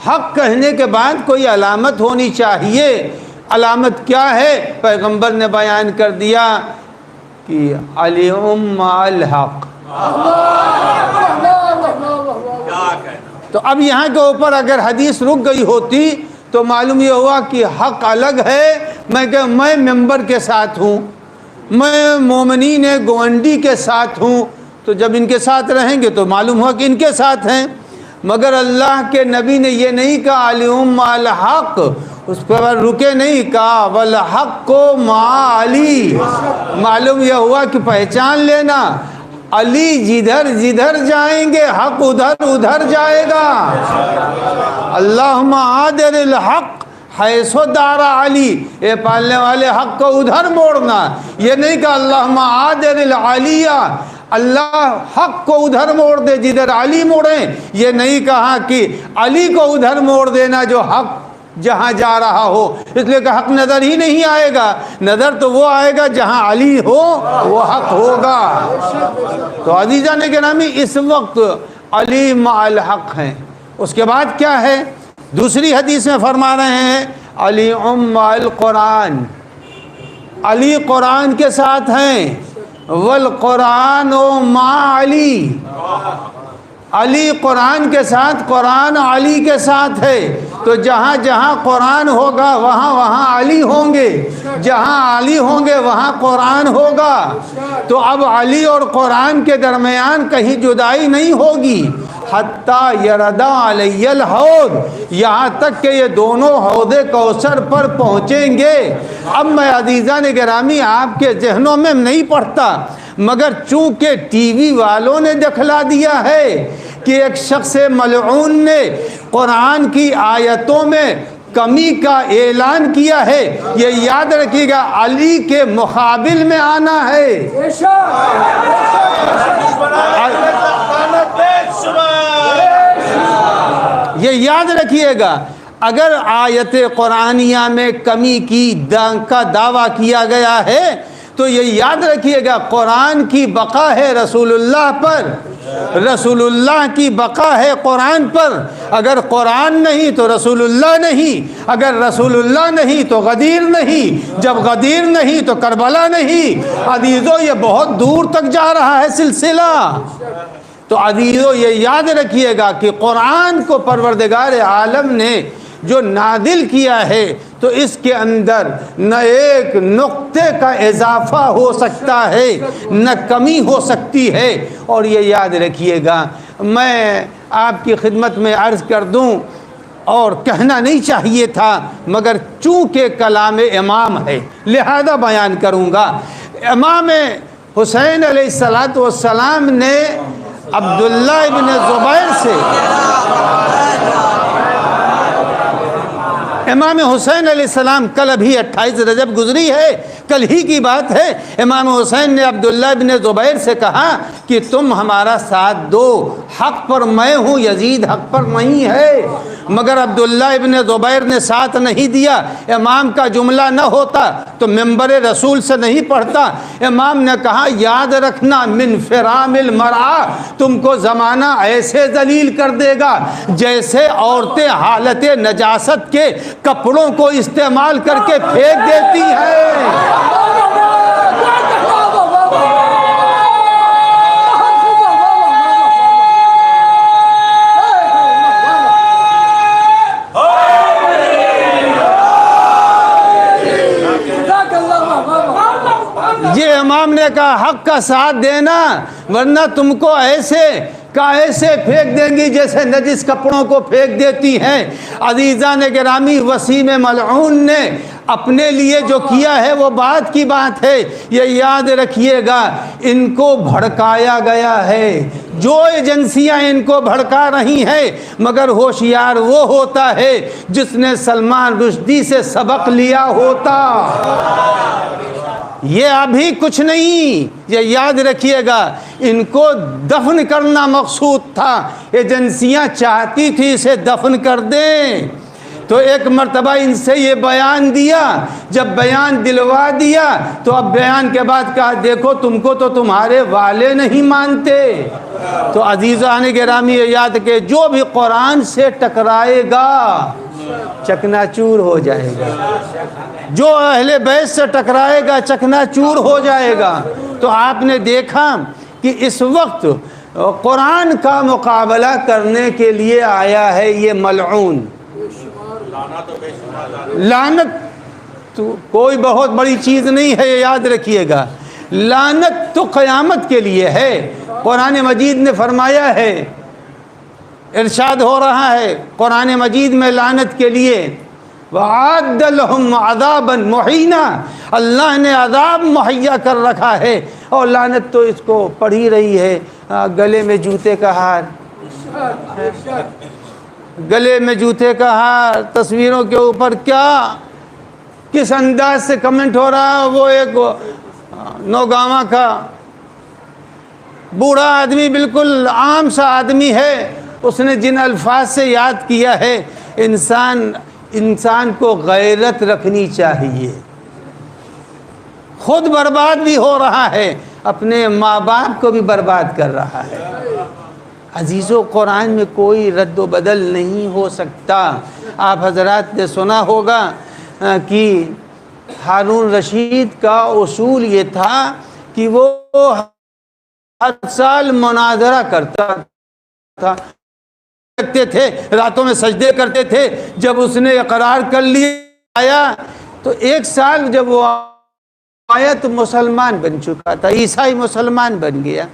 حق کہنے کے بعد کوئی علامت ہونی چاہیے۔ علامت کیا ہے؟ پیغمبر نے بیان کر دیا کہ الیم الحق۔ تو اب یہاں کے اوپر اگر حدیث رک گئی ہوتی تو معلوم یہ ہوا کہ حق الگ ہے، میں ممبر کے ساتھ ہوں، میں مومنین گونڈی کے ساتھ ہوں، تو جب ان کے ساتھ رہیں گے تو معلوم ہوا کہ ان کے ساتھ ہیں۔ مگر اللہ کے نبی نے یہ نہیں کہا علیہم الحق، اس پر رکے نہیں، کہا والحق مع علی۔ معلوم یہ ہوا کہ پہچان لینا علی جدھر جدھر جائیں گے حق ادھر ادھر جائے گا۔ اللہم آدر الحق حیث دار علی، اے پالنے والے حق کو ادھر موڑنا۔ یہ نہیں کہ اللہم آدر العلیہ، اللہ حق کو ادھر موڑ دے جدھر علی موڑیں۔ یہ نہیں کہا کہ علی کو ادھر موڑ دینا جو حق جہاں جا رہا ہو، اس لیے کہ حق نظر ہی نہیں آئے گا، نظر تو وہ آئے گا جہاں علی ہو وہ حق ہوگا۔ تو عزیزان گرامی اس وقت علی مع الحق ہیں۔ اس کے بعد کیا ہے؟ دوسری حدیث میں فرما رہے ہیں علی مع القرآن، علی قرآن کے ساتھ ہیں، والقرآن مع علی، علی قرآن کے ساتھ، قرآن علی کے ساتھ ہے۔ تو جہاں جہاں قرآن ہوگا وہاں وہاں علی ہوں گے، جہاں علی ہوں گے وہاں قرآن ہوگا۔ تو اب علی اور قرآن کے درمیان کہیں جدائی نہیں ہوگی، حتیٰ یردا علی الحوض، یہاں تک کہ یہ دونوں حوض کوثر پر پہنچیں گے۔ اب میں عزیزان گرامی آپ کے ذہنوں میں نہیں پڑھتا، مگر چونکہ ٹی وی والوں نے دکھلا دیا ہے کہ ایک شخص ملعون نے قرآن کی آیتوں میں کمی کا اعلان کیا ہے، یہ یاد رکھیے گا علی کے مقابل میں آنا ہے۔ یہ یاد رکھیے گا، اگر آیت قرآنیہ میں کمی کا دعویٰ کیا گیا ہے تو یہ یاد رکھیے گا قرآن کی بقا ہے رسول اللہ پر، رسول اللہ کی بقا ہے قرآن پر۔ اگر قرآن نہیں تو رسول اللہ نہیں، اگر رسول اللہ نہیں تو غدیر نہیں، جب غدیر نہیں تو کربلا نہیں۔ عزیزو یہ بہت دور تک جا رہا ہے سلسلہ۔ تو عزیزو یہ یاد رکھیے گا کہ قرآن کو پروردگار عالم نے جو نازل کیا ہے تو اس کے اندر نہ ایک نقطے کا اضافہ ہو سکتا ہے نہ کمی ہو سکتی ہے۔ اور یہ یاد رکھیے گا، میں آپ کی خدمت میں عرض کر دوں، اور کہنا نہیں چاہیے تھا مگر چونکہ کلام امام ہے لہذا بیان کروں گا۔ امام حسین علیہ السلام نے عبداللہ ابن زبیر سے، امام حسین علیہ السلام، کل ابھی 28 رجب گزری ہے، کل ہی کی بات ہے، امام حسین نے عبداللہ ابن زبیر سے کہا کہ تم ہمارا ساتھ دو، حق پر میں ہوں، یزید حق پر نہیں ہے۔ مگر عبداللہ ابن زبیر نے ساتھ نہیں دیا۔ امام کا جملہ نہ ہوتا تو ممبر رسول سے نہیں پڑھتا۔ امام نے کہا یاد رکھنا من فرام المرآ، تم کو زمانہ ایسے ذلیل کر دے گا جیسے عورتیں حالت نجاست کے کپڑوں کو استعمال کر کے پھینک دیتی ہیں۔ یہ امام نے کہا حق کا ساتھ دینا، ورنہ تم کو ایسے پھینک دیں گی جیسے نجس کپڑوں کو پھینک دیتی ہیں۔ عزیزان گرامی، وسیم ملعون نے اپنے لیے جو کیا ہے وہ بات کی بات ہے، یہ یاد رکھیے گا۔ ان کو بھڑکایا گیا ہے، جو ایجنسیاں ان کو بھڑکا رہی ہیں، مگر ہوشیار وہ ہوتا ہے جس نے سلمان رشدی سے سبق لیا ہوتا۔ یہ ابھی کچھ نہیں، یہ یاد رکھیے گا۔ ان کو دفن کرنا مقصود تھا، ایجنسیاں چاہتی تھی اسے دفن کر دیں، تو ایک مرتبہ ان سے یہ بیان دیا۔ جب بیان دلوا دیا تو اب بیان کے بعد کہا دیکھو تم کو تو تمہارے والے نہیں مانتے۔ تو عزیزان گرامی یہ یاد کہ جو بھی قرآن سے ٹکرائے گا چکنا چور ہو جائے گا، جو اہل بیت سے ٹکرائے گا چکنا چور ہو جائے گا۔ تو آپ نے دیکھا کہ اس وقت قرآن کا مقابلہ کرنے کے لیے آیا ہے یہ ملعون۔ لعنت تو کوئی بہت بڑی چیز نہیں ہے، یہ یاد رکھیے گا۔ لعنت تو قیامت کے لیے ہے۔ قرآن مجید نے فرمایا ہے ارشاد ہو رہا ہے قرآن مجید میں لعنت کے لیے وَعَدَّ لَهُمْ عَذَابًا مُحِينًا، اللہ نے عذاب مہیا کر رکھا ہے، اور لعنت تو اس کو پڑھ ہی رہی ہے۔ گلے میں جوتے کا ہار، گلے میں جوتے کا ہار، تصویروں کے اوپر کیا کس انداز سے کمنٹ ہو رہا ہے۔ وہ ایک نوگاواں کا بوڑھا آدمی، بالکل عام سا آدمی ہے، اس نے جن الفاظ سے یاد کیا ہے، انسان کو غیرت رکھنی چاہیے۔ خود برباد بھی ہو رہا ہے، اپنے ماں باپ کو بھی برباد کر رہا ہے۔ عزیزو، قرآن میں کوئی رد و بدل نہیں ہو سکتا۔ آپ حضرات نے سنا ہوگا کہ ہارون رشید کا اصول یہ تھا کہ وہ ہر سال مناظرہ کرتا تھا، کرتے تھے، راتوں میں سجدے کرتے تھے۔ جب اس نے اقرار کر لیا آیا تو ایک سال جب وہ آیا تو مسلمان بن چکا تھا، عیسائی مسلمان بن گیا۔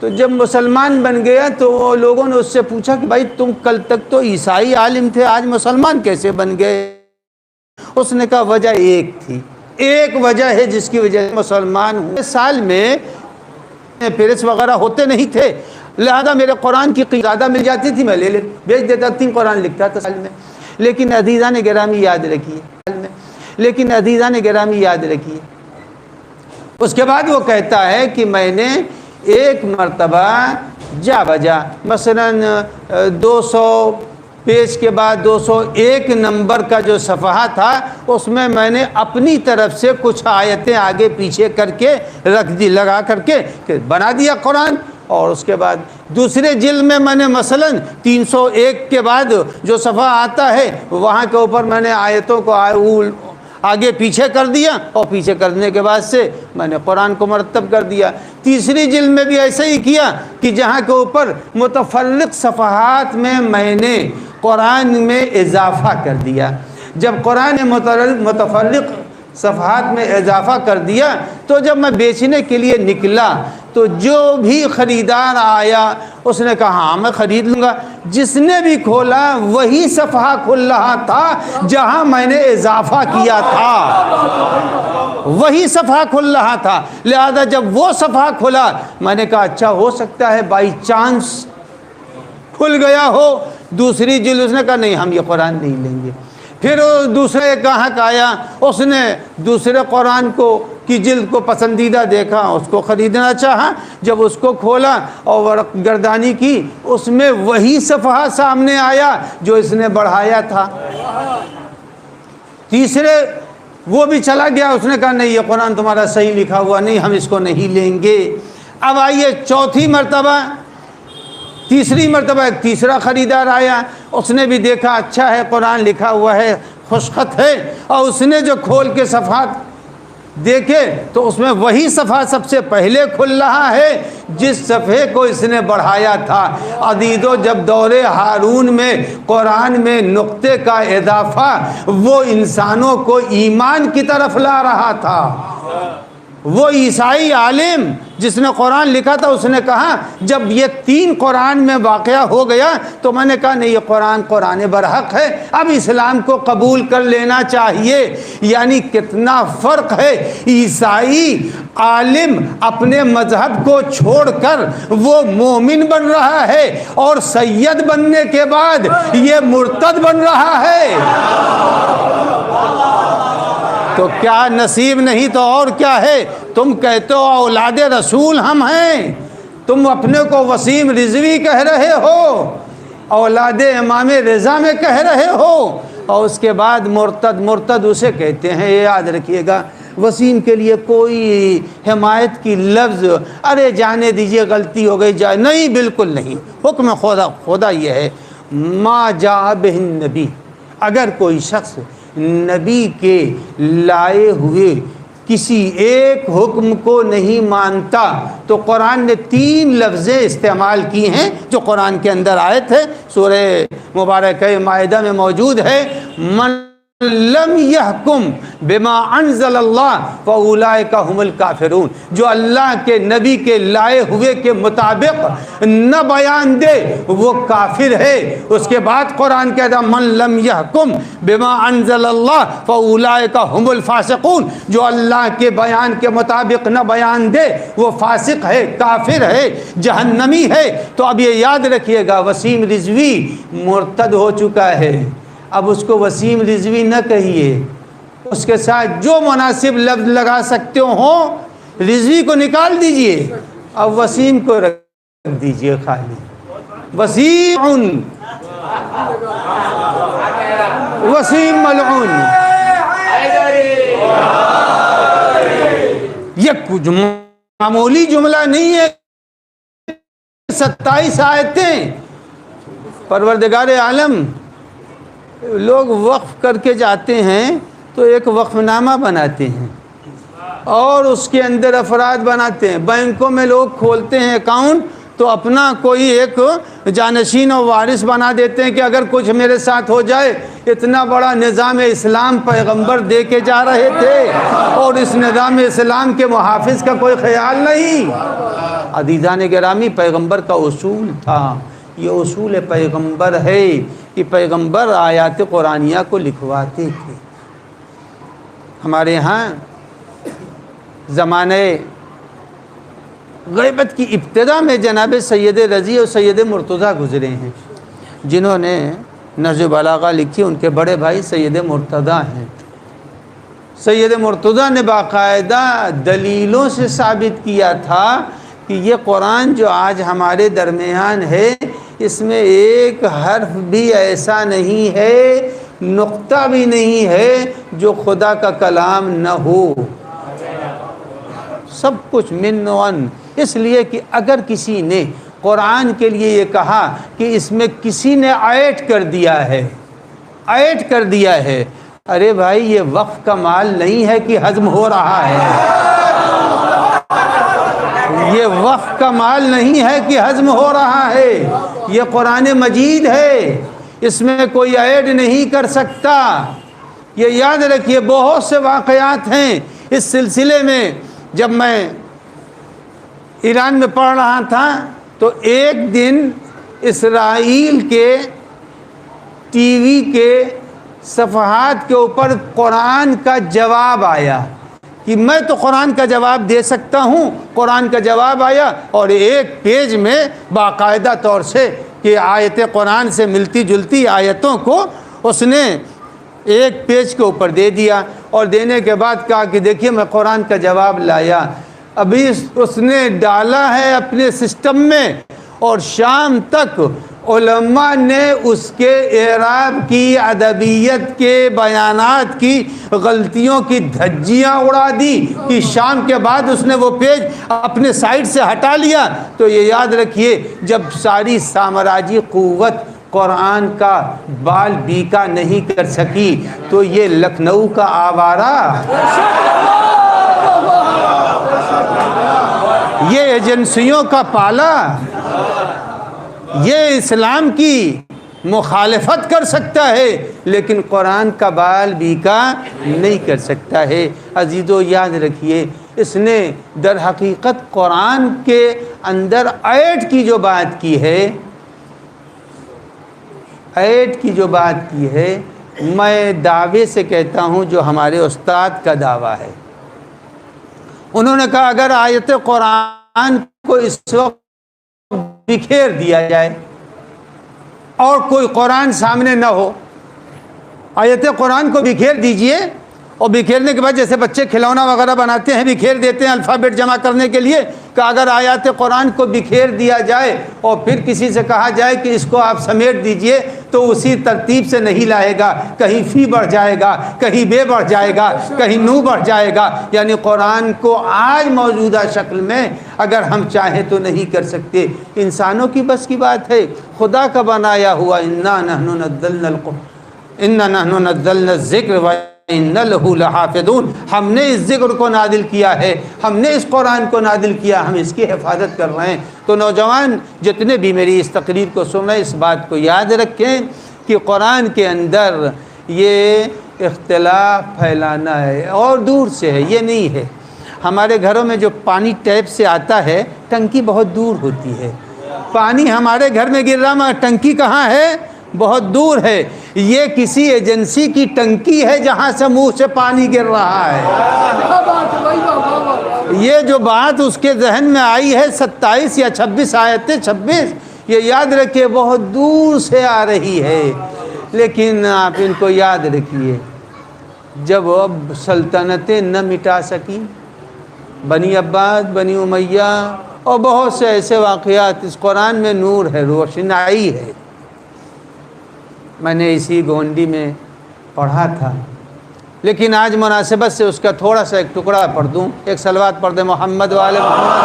تو جب مسلمان بن گیا تو وہ لوگوں نے اس سے پوچھا کہ بھائی تم کل تک تو عیسائی عالم تھے، آج مسلمان کیسے بن گئے؟ اس نے کہا وجہ ایک تھی، ایک وجہ ہے جس کی وجہ سے مسلمان ہوں۔ سال میں پیرس وغیرہ ہوتے نہیں تھے، لہذا میرے قرآن کی زیادہ مل جاتی تھی، میں لے بیچ دیتا، 3 قرآن لکھتا تھا سال میں۔ لیکن عزیزان گرامی یاد رکھیے، اس کے بعد وہ کہتا ہے کہ میں نے ایک مرتبہ جا بجا، مثلا 200 پیج کے بعد 201 نمبر کا جو صفحہ تھا، اس میں میں نے اپنی طرف سے کچھ آیتیں آگے پیچھے کر کے رکھ دی، لگا کر کے بنا دیا قرآن۔ اور اس کے بعد دوسرے جلد میں نے مثلا 301 کے بعد جو صفحہ آتا ہے وہاں کے اوپر میں نے آیتوں کو آگے پیچھے کر دیا، اور پیچھے کرنے کے بعد سے میں نے قرآن کو مرتب کر دیا۔ تیسری جلد میں بھی ایسا ہی کیا کہ جہاں کے اوپر متفرق صفحات میں نے قرآن میں اضافہ کر دیا۔ جب قرآن متفرق صفحات میں اضافہ کر دیا تو جب میں بیچنے کے لیے نکلا تو جو بھی خریدار آیا اس نے کہا ہاں میں خرید لوں گا۔ جس نے بھی کھولا وہی صفحہ کھل رہا تھا جہاں میں نے اضافہ کیا تھا، وہی صفحہ کھل رہا تھا۔ لہذا جب وہ صفحہ کھلا میں نے کہا اچھا ہو سکتا ہے بائی چانس کھل گیا ہو۔ دوسری جلد اس نے کہا نہیں ہم یہ قرآن نہیں لیں گے۔ پھر دوسرے گاہک آیا، اس نے دوسرے قرآن کی جلد کو پسندیدہ دیکھا، اس کو خریدنا چاہا۔ جب اس کو کھولا اور ورق گردانی کی، اس میں وہی صفحہ سامنے آیا جو اس نے بڑھایا تھا۔ تیسرے وہ بھی چلا گیا، اس نے کہا نہیں یہ قرآن تمہارا صحیح لکھا ہوا نہیں، ہم اس کو نہیں لیں گے۔ اب آئیے تیسری مرتبہ ایک تیسرا خریدار آیا، اس نے بھی دیکھا اچھا ہے قرآن لکھا ہوا ہے، خوشخط ہے، اور اس نے جو کھول کے صفحات دیکھے تو اس میں وہی صفحہ سب سے پہلے کھل رہا ہے جس صفحے کو اس نے بڑھایا تھا۔ عزیزو، جب دور ہارون میں قرآن میں نقطے کا اضافہ وہ انسانوں کو ایمان کی طرف لا رہا تھا، وہ عیسائی عالم جس نے قرآن لکھا تھا اس نے کہا جب یہ 3 قرآن میں واقعہ ہو گیا تو میں نے کہا نہیں یہ قرآن برحق ہے، اب اسلام کو قبول کر لینا چاہیے۔ یعنی کتنا فرق ہے، عیسائی عالم اپنے مذہب کو چھوڑ کر وہ مومن بن رہا ہے، اور سید بننے کے بعد یہ مرتد بن رہا ہے۔ تو کیا نصیب نہیں تو اور کیا ہے؟ تم کہتے ہو اولاد رسول ہم ہیں، تم اپنے کو وسیم رضوی کہہ رہے ہو، اولاد امام رضا میں کہہ رہے ہو، اور اس کے بعد مرتد اسے کہتے ہیں۔ یہ یاد رکھیے گا، وسیم کے لیے کوئی حمایت کی لفظ ارے جانے دیجئے غلطی ہو گئی جائے نہیں، بالکل نہیں۔ حکم خدا یہ ہے ما جاء بہ النبی، اگر کوئی شخص نبی کے لائے ہوئے کسی ایک حکم کو نہیں مانتا تو قرآن نے 3 لفظیں استعمال کی ہیں جو قرآن کے اندر آئے تھے، سورہ مبارکہ مائدہ میں موجود ہے۔ من لم یحکم بما انزل اللہ فاولئک هم الکافرون، جو اللہ کے نبی کے لائے ہوئے کے مطابق نہ بیان دے وہ کافر ہے۔ اس کے بعد قرآن کہتا ہے من لم یحکم بما انزل اللہ فاولئک هم الفاسقون، جو اللہ کے بیان کے مطابق نہ بیان دے وہ فاسق ہے، کافر ہے، جہنمی ہے۔ تو اب یہ یاد رکھیے گا وسیم رضوی مرتد ہو چکا ہے، اب اس کو وسیم رضوی نہ کہیے، اس کے ساتھ جو مناسب لفظ لگا سکتے ہو رضوی کو نکال دیجئے، اب وسیم کو رکھ دیجئے خالی، وسیم وسیم ملعون۔ یہ کچھ معمولی جملہ نہیں ہے، 27 آیتیں۔ پروردگار عالم لوگ وقف کر کے جاتے ہیں تو ایک وقف نامہ بناتے ہیں اور اس کے اندر افراد بناتے ہیں، بینکوں میں لوگ کھولتے ہیں اکاؤنٹ تو اپنا کوئی ایک جانشین و وارث بنا دیتے ہیں کہ اگر کچھ میرے ساتھ ہو جائے۔ اتنا بڑا نظام اسلام پیغمبر دے کے جا رہے تھے اور اس نظام اسلام کے محافظ کا کوئی خیال نہیں۔ عزیزان گرامی، پیغمبر کا اصول تھا، یہ اصول پیغمبر ہے کہ پیغمبر آیات قرآنیہ کو لکھواتے تھے۔ ہمارے ہاں زمانے غیبت کی ابتدا میں جناب سید رضی اور سید مرتضیٰ گزرے ہیں، جنہوں نے نہج بلاغہ لکھی، ان کے بڑے بھائی سید مرتضیٰ ہیں۔ سید مرتضیٰ نے باقاعدہ دلیلوں سے ثابت کیا تھا کہ یہ قرآن جو آج ہمارے درمیان ہے اس میں ایک حرف بھی ایسا نہیں ہے، نقطہ بھی نہیں ہے جو خدا کا کلام نہ ہو، سب کچھ من ون۔ اس لیے کہ اگر کسی نے قرآن کے لیے یہ کہا کہ اس میں کسی نے ایڈ کر دیا ہے، ایڈ کر دیا ہے، ارے بھائی یہ وقف کا مال نہیں ہے کہ ہضم ہو رہا ہے، یہ وقف کا مال نہیں ہے کہ ہضم ہو رہا ہے، یہ قرآن مجید ہے، اس میں کوئی ایڈ نہیں کر سکتا۔ یہ یاد رکھیے، بہت سے واقعات ہیں اس سلسلے میں۔ جب میں ایران میں پڑھ رہا تھا تو ایک دن اسرائیل کے ٹی وی کے صفحات کے اوپر قرآن کا جواب آیا کہ میں تو قرآن کا جواب دے سکتا ہوں، قرآن کا جواب آیا اور ایک پیج میں باقاعدہ طور سے کہ آیت قرآن سے ملتی جلتی آیتوں کو اس نے ایک پیج کے اوپر دے دیا، اور دینے کے بعد کہا کہ دیکھیے میں قرآن کا جواب لایا۔ ابھی اس نے ڈالا ہے اپنے سسٹم میں اور شام تک علماء نے اس کے اعراب کی، ادبیت کے، بیانات کی غلطیوں کی دھجیاں اڑا دی کہ شام کے بعد اس نے وہ پیج اپنے سائٹ سے ہٹا لیا۔ تو یہ یاد رکھیے، جب ساری سامراجی قوت قرآن کا بال بیکا نہیں کر سکی تو یہ لکھنؤ کا آوارہ، یہ ایجنسیوں کا پالا، یہ اسلام کی مخالفت کر سکتا ہے لیکن قرآن کا بال بیکا نہیں کر سکتا ہے۔ عزیزو یاد رکھیے، اس نے در حقیقت قرآن کے اندر ایڈ کی جو بات کی ہے، ایڈ کی جو بات کی ہے، میں دعوے سے کہتا ہوں جو ہمارے استاد کا دعویٰ ہے۔ انہوں نے کہا اگر آیت قرآن کو اس وقت بکھیر دیا جائے اور کوئی قرآن سامنے نہ ہو، آیت قرآن کو بکھیر دیجئے، اور بکھیرنے کے بعد جیسے بچے کھلونا وغیرہ بناتے ہیں، بکھیر دیتے ہیں الفابیٹ جمع کرنے کے لیے، کہ اگر آیات قرآن کو بکھیر دیا جائے اور پھر کسی سے کہا جائے کہ اس کو آپ سمیٹ دیجئے تو اسی ترتیب سے نہیں لائے گا، کہیں فی بڑھ جائے گا، کہیں بے بڑھ جائے گا، کہیں نو بڑھ جائے گا۔ یعنی قرآن کو آج موجودہ شکل میں اگر ہم چاہیں تو نہیں کر سکتے، انسانوں کی بس کی بات ہے، خدا کا بنایا ہوا انا نحن نزلنا الذکر وَإِنَّ لَهُ لَحَافِظُونَ، ہم نے اس ذکر کو نازل کیا ہے، ہم نے اس قرآن کو نازل کیا، ہم اس کی حفاظت کر رہے ہیں۔ تو نوجوان جتنے بھی میری اس تقریر کو سن رہے ہیں، اس بات کو یاد رکھیں کہ قرآن کے اندر یہ اختلاف پھیلانا ہے اور دور سے ہے، یہ نہیں ہے۔ ہمارے گھروں میں جو پانی ٹیپ سے آتا ہے ٹنکی بہت دور ہوتی ہے، پانی ہمارے گھر میں گر رہا مگر ٹنکی کہاں ہے؟ بہت دور ہے۔ یہ کسی ایجنسی کی ٹنکی ہے جہاں سے منہ سے پانی گر رہا ہے۔ یہ جو بات اس کے ذہن میں آئی ہے 27 یا 26 آیتیں 26، یہ یاد رکھیے بہت دور سے آ رہی ہے، لیکن آپ ان کو یاد رکھیے جب اب سلطنتیں نہ مٹا سکیں، بنی عباس، بنی امیہ اور بہت سے ایسے واقعات، اس قرآن میں نور ہے، روشنائی ہے۔ میں نے اسی گونڈی میں پڑھا تھا، لیکن آج مناسبت سے اس کا تھوڑا سا ایک ٹکڑا پڑھ دوں۔ ایک صلوات پڑھ دیں محمد وآل محمد۔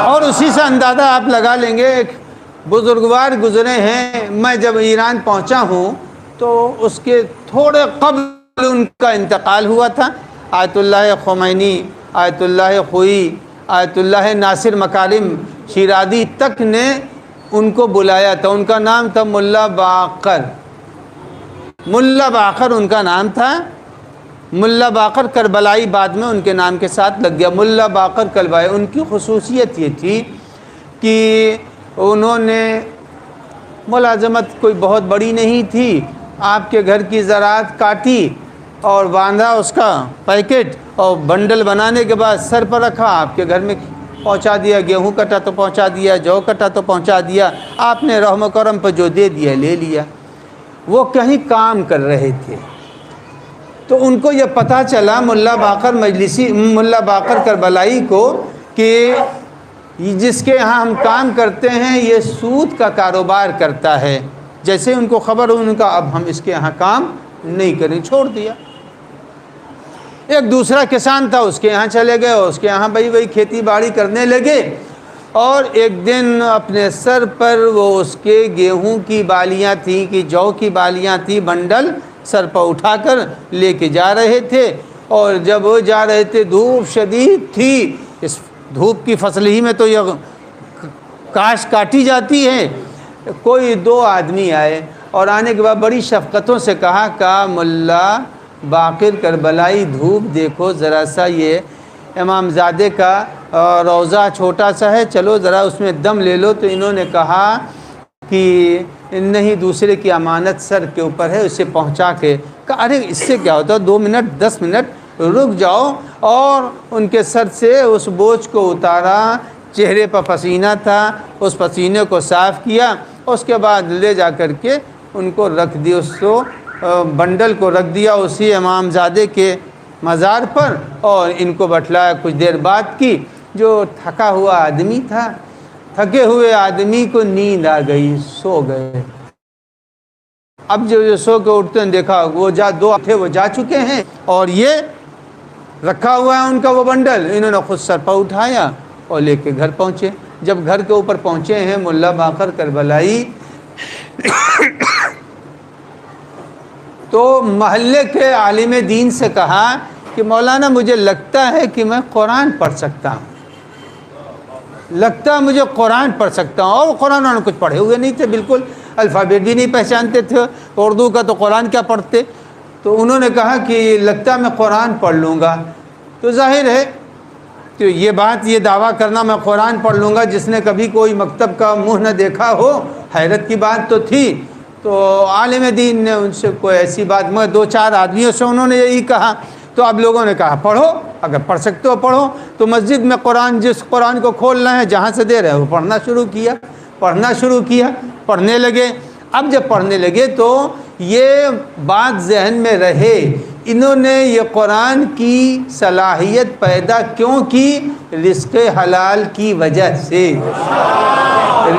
اور اسی سے اندازہ آپ لگا لیں گے، ایک بزرگوار گزرے ہیں، میں جب ایران پہنچا ہوں تو اس کے تھوڑے قبل ان کا انتقال ہوا تھا۔ آیت اللہ خمینی، آیت اللہ خوئی، آیت اللہ ناصر مکارم شیرازی تک نے ان کو بلایا تھا۔ ان کا نام تھا ملا باقر، ملا باقر ان کا نام تھا۔ ملا باقر کربلائی بعد میں ان کے نام کے ساتھ لگ گیا، ملا باقر کربلائی۔ ان کی خصوصیت یہ تھی کہ انہوں نے ملازمت کوئی بہت بڑی نہیں تھی، آپ کے گھر کی زراعت کاٹی اور باندھا اس کا پیکٹ اور بنڈل بنانے کے بعد سر پر رکھا، آپ کے گھر میں پہنچا دیا۔ گیہوں کٹا تو پہنچا دیا، جو کٹا تو پہنچا دیا، آپ نے رحم و کرم پہ جو دے دیا لے لیا۔ وہ کہیں کام کر رہے تھے تو ان کو یہ پتہ چلا ملا باقر مجلسی، ملا باقر کربلائی کو، کہ جس کے ہاں ہم کام کرتے ہیں یہ سود کا کاروبار کرتا ہے۔ جیسے ان کو خبر ہوئی، ان کا اب ہم اس کے یہاں کام نہیں کریں، چھوڑ دیا۔ ایک دوسرا کسان تھا، اس کے یہاں چلے گئے اور اس کے یہاں وہی کھیتی باڑی کرنے لگے۔ اور ایک دن اپنے سر پر وہ اس کے گیہوں کی بالیاں تھیں کہ جو کی بالیاں تھیں، بنڈل سر پر اٹھا کر لے کے جا رہے تھے۔ اور جب وہ جا رہے تھے دھوپ شدید تھی، اس دھوپ کی فصل ہی میں تو یہ کاش کاٹی جاتی ہے۔ کوئی دو آدمی آئے اور آنے کے بعد بڑی شفقتوں سے کہا ملا باقر کربلائی، دھوپ دیکھو ذرا سا، یہ امام زادے کا روضہ چھوٹا سا ہے، چلو ذرا اس میں دم لے لو۔ تو انہوں نے کہا کہ نہیں، دوسرے کی امانت سر کے اوپر ہے، اسے پہنچا کے کہا ارے اس سے کیا ہوتا ہے، 2 منٹ 10 منٹ رک جاؤ۔ اور ان کے سر سے اس بوجھ کو اتارا، چہرے پر پسینہ تھا، اس پسینے کو صاف کیا، اس کے بعد لے جا کر کے ان کو رکھ دیا، اس کو بنڈل کو رکھ دیا اسی امام زادے کے مزار پر، اور ان کو بٹھلایا۔ کچھ دیر بعد کی جو تھکا ہوا آدمی تھا، تھکے ہوئے آدمی کو نیند آ گئی، سو گئے۔ اب جو سو کے اٹھتے ہیں دیکھا وہ دو تھے وہ جا چکے ہیں، اور یہ رکھا ہوا ہے ان کا وہ بنڈل۔ انہوں نے خود سر پر اٹھایا اور لے کے گھر پہنچے۔ جب گھر کے اوپر پہنچے ہیں ملا باقر کربلائی تو محلے کے عالم دین سے کہا کہ مولانا مجھے لگتا ہے کہ میں قرآن پڑھ سکتا ہوں، لگتا ہے مجھے قرآن پڑھ سکتا ہوں۔ اور قرآن انہوں نے کچھ پڑھے ہوئے نہیں تھے، بالکل الفابیٹ بھی نہیں پہچانتے تھے اردو کا، تو قرآن کیا پڑھتے۔ تو انہوں نے کہا کہ لگتا ہے میں قرآن پڑھ لوں گا۔ تو ظاہر ہے تو یہ بات، یہ دعویٰ کرنا میں قرآن پڑھ لوں گا، جس نے کبھی کوئی مکتب کا منہ نہ دیکھا ہو، حیرت کی بات تو تھی۔ تو عالم دین نے ان سے کوئی ایسی بات، میں 2-4 آدمیوں سے انہوں نے یہی کہا۔ تو اب لوگوں نے کہا پڑھو، اگر پڑھ سکتے ہو پڑھو۔ تو مسجد میں قرآن، جس قرآن کو کھولنا ہے جہاں سے دے رہے وہ پڑھنا شروع کیا، پڑھنے لگے۔ اب جب پڑھنے لگے تو یہ بات ذہن میں رہے، انہوں نے یہ قرآن کی صلاحیت پیدا کیوں کی؟ رزق حلال کی وجہ سے۔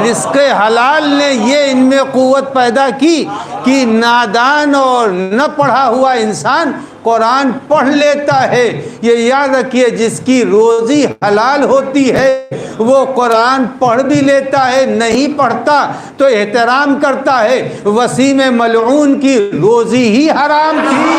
رزق حلال نے یہ ان میں قوت پیدا کی کہ نادان اور نہ پڑھا ہوا انسان قرآن پڑھ لیتا ہے۔ یہ یاد رکھیے، جس کی روزی حلال ہوتی ہے وہ قرآن پڑھ بھی لیتا ہے، نہیں پڑھتا تو احترام کرتا ہے۔ وسیم ملعون کی روزی ہی حرام تھی۔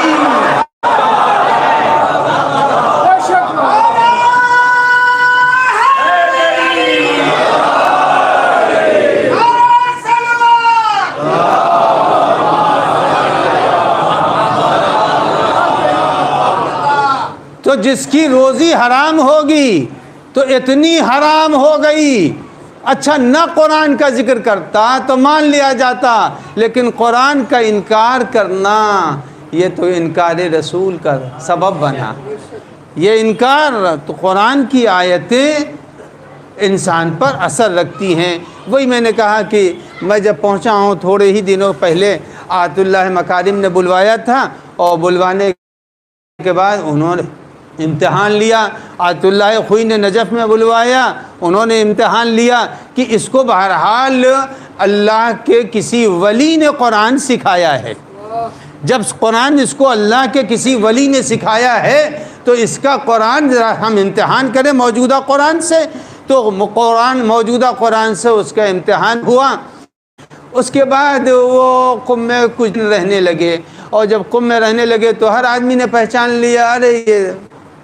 جس کی روزی حرام ہوگی تو اتنی حرام ہو گئی، اچھا نہ قرآن کا ذکر کرتا تو مان لیا جاتا، لیکن قرآن کا انکار کرنا یہ تو انکار رسول کا سبب بنا۔ یہ انکار تو قرآن کی آیتیں انسان پر اثر رکھتی ہیں۔ وہی میں نے کہا کہ میں جب پہنچا ہوں تھوڑے ہی دنوں پہلے آیت اللہ مکارم نے بلوایا تھا، اور بلوانے کے بعد انہوں نے امتحان لیا۔ آیت اللہ خوئی نے نجف میں بلوایا، انہوں نے امتحان لیا کہ اس کو بہرحال اللہ کے کسی ولی نے قرآن سکھایا ہے۔ جب قرآن اس کو اللہ کے کسی ولی نے سکھایا ہے تو اس کا قرآن ذرا ہم امتحان کریں موجودہ قرآن سے۔ تو موجودہ قرآن سے اس کا امتحان ہوا۔ اس کے بعد وہ قم میں کچھ رہنے لگے، اور جب قم میں رہنے لگے تو ہر آدمی نے پہچان لیا، ارے یہ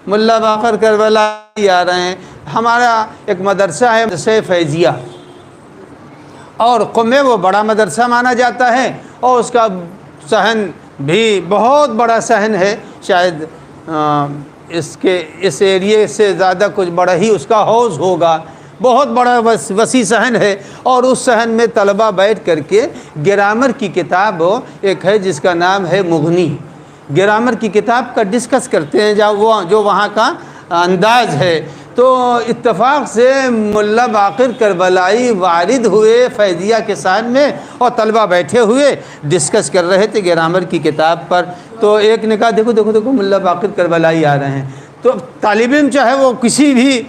ملا باقر کربلائی آ رہے ہیں۔ ہمارا ایک مدرسہ ہے مدرسہ فیضیہ، اور قم میں وہ بڑا مدرسہ مانا جاتا ہے، اور اس کا صحن بھی بہت بڑا صحن ہے، شاید اس ایریے سے زیادہ کچھ بڑا ہی اس کا حوض ہوگا، بہت بڑا وسیع صحن ہے۔ اور اس صحن میں طلبہ بیٹھ کر کے گرامر کی کتاب ایک ہے جس کا نام ہے مغنی، گرامر کی کتاب کا ڈسکس کرتے ہیں جو وہاں کا انداز ہے۔ تو اتفاق سے ملا باقر کربلائی وارد ہوئے فیضیہ کے صحن میں، اور طلبہ بیٹھے ہوئے ڈسکس کر رہے تھے گرامر کی کتاب پر۔ تو ایک نے کہا دیکھو دیکھو دیکھو ملا باقر کربلائی آ رہے ہیں۔ تو طالب علم چاہے وہ کسی بھی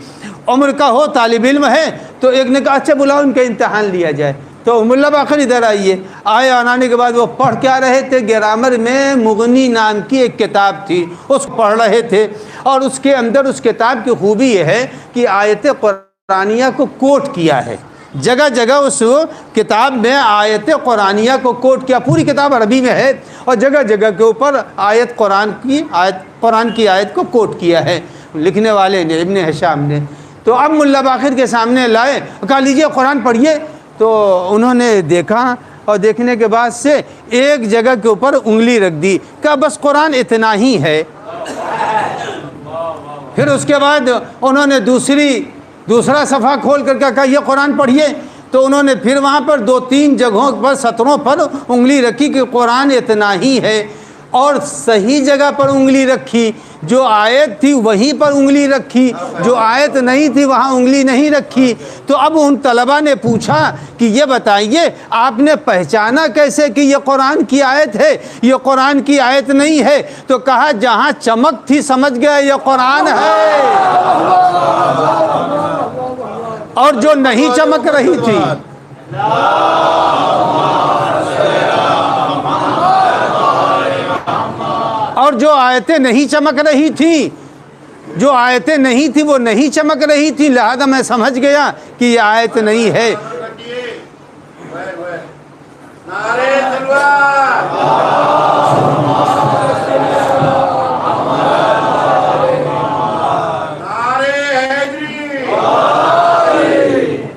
عمر کا ہو، طالب علم ہے، تو ایک نے کہا اچھا بلاؤ ان کا امتحان لیا جائے۔ تو ملا باقر ادھر آئیے، آئے، آنے کے بعد وہ پڑھ کیا رہے تھے، گرامر میں مغنی نام کی ایک کتاب تھی، اس کو پڑھ رہے تھے۔ اور اس کے اندر اس کتاب کی خوبی یہ ہے کہ آیت قرآنیہ کو کوٹ کیا ہے، جگہ جگہ اس کتاب میں آیت قرآنیہ کو کوٹ کیا، پوری کتاب عربی میں ہے، اور جگہ جگہ کے اوپر قرآن کی آیت کو کوٹ کیا ہے لکھنے والے نے، ابن ہشام نے۔ تو اب ملا باقر کے سامنے لائے، کہا لیجئے قرآن پڑھیے۔ تو انہوں نے دیکھا، اور دیکھنے کے بعد سے ایک جگہ کے اوپر انگلی رکھ دی، کہا بس قرآن اتنا ہی ہے۔ پھر اس کے بعد انہوں نے دوسرا صفحہ کھول کر کہا یہ قرآن پڑھیے۔ تو انہوں نے پھر وہاں پر 2-3 جگہوں پر سطروں پر انگلی رکھی کہ قرآن اتنا ہی ہے، اور صحیح جگہ پر انگلی رکھی، جو آیت تھی وہیں پر انگلی رکھی، جو آیت نہیں تھی وہاں انگلی نہیں رکھی۔ تو اب ان طلبہ نے پوچھا کہ یہ بتائیے آپ نے پہچانا کیسے کہ یہ قرآن کی آیت ہے، یہ قرآن کی آیت نہیں ہے؟ تو کہا جہاں چمک تھی سمجھ گئے یہ قرآن ہے، اور جو نہیں چمک رہی تھی اور جو آیتیں نہیں چمک رہی تھیں، جو آیتیں نہیں تھی وہ نہیں چمک رہی تھی، لہذا میں سمجھ گیا کہ یہ آیت نہیں ہے۔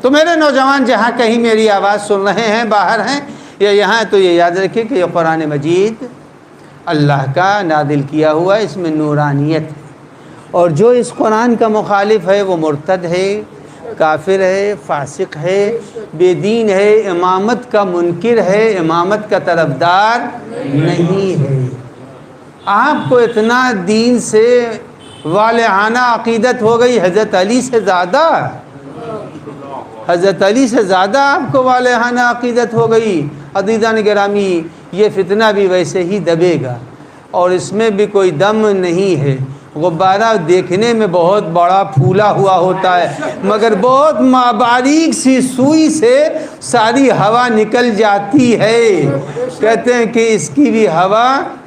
تو میرے نوجوان جہاں کہیں میری آواز سن رہے ہیں، باہر ہیں یا یہاں، تو یہ یاد رکھیں کہ یہ قرآن مجید اللہ کا نازل کیا ہوا ہے، اس میں نورانیت ہے، اور جو اس قرآن کا مخالف ہے وہ مرتد ہے، کافر ہے، فاسق ہے، بے دین ہے، امامت کا منکر ہے، امامت کا طرفدار نہیں ہے۔ آپ کو اتنا دین سے والہانہ عقیدت ہو گئی، حضرت علی سے زیادہ، حضرت علی سے زیادہ آپ کو والہانہ عقیدت ہو گئی۔ عزیزان گرامی، یہ فتنہ بھی ویسے ہی دبے گا، اور اس میں بھی کوئی دم نہیں ہے۔ غبارہ دیکھنے میں بہت بڑا پھولا ہوا ہوتا ہے، مگر بہت باریک سی سوئی سے ساری ہوا نکل جاتی ہے۔ کہتے ہیں کہ اس کی بھی ہوا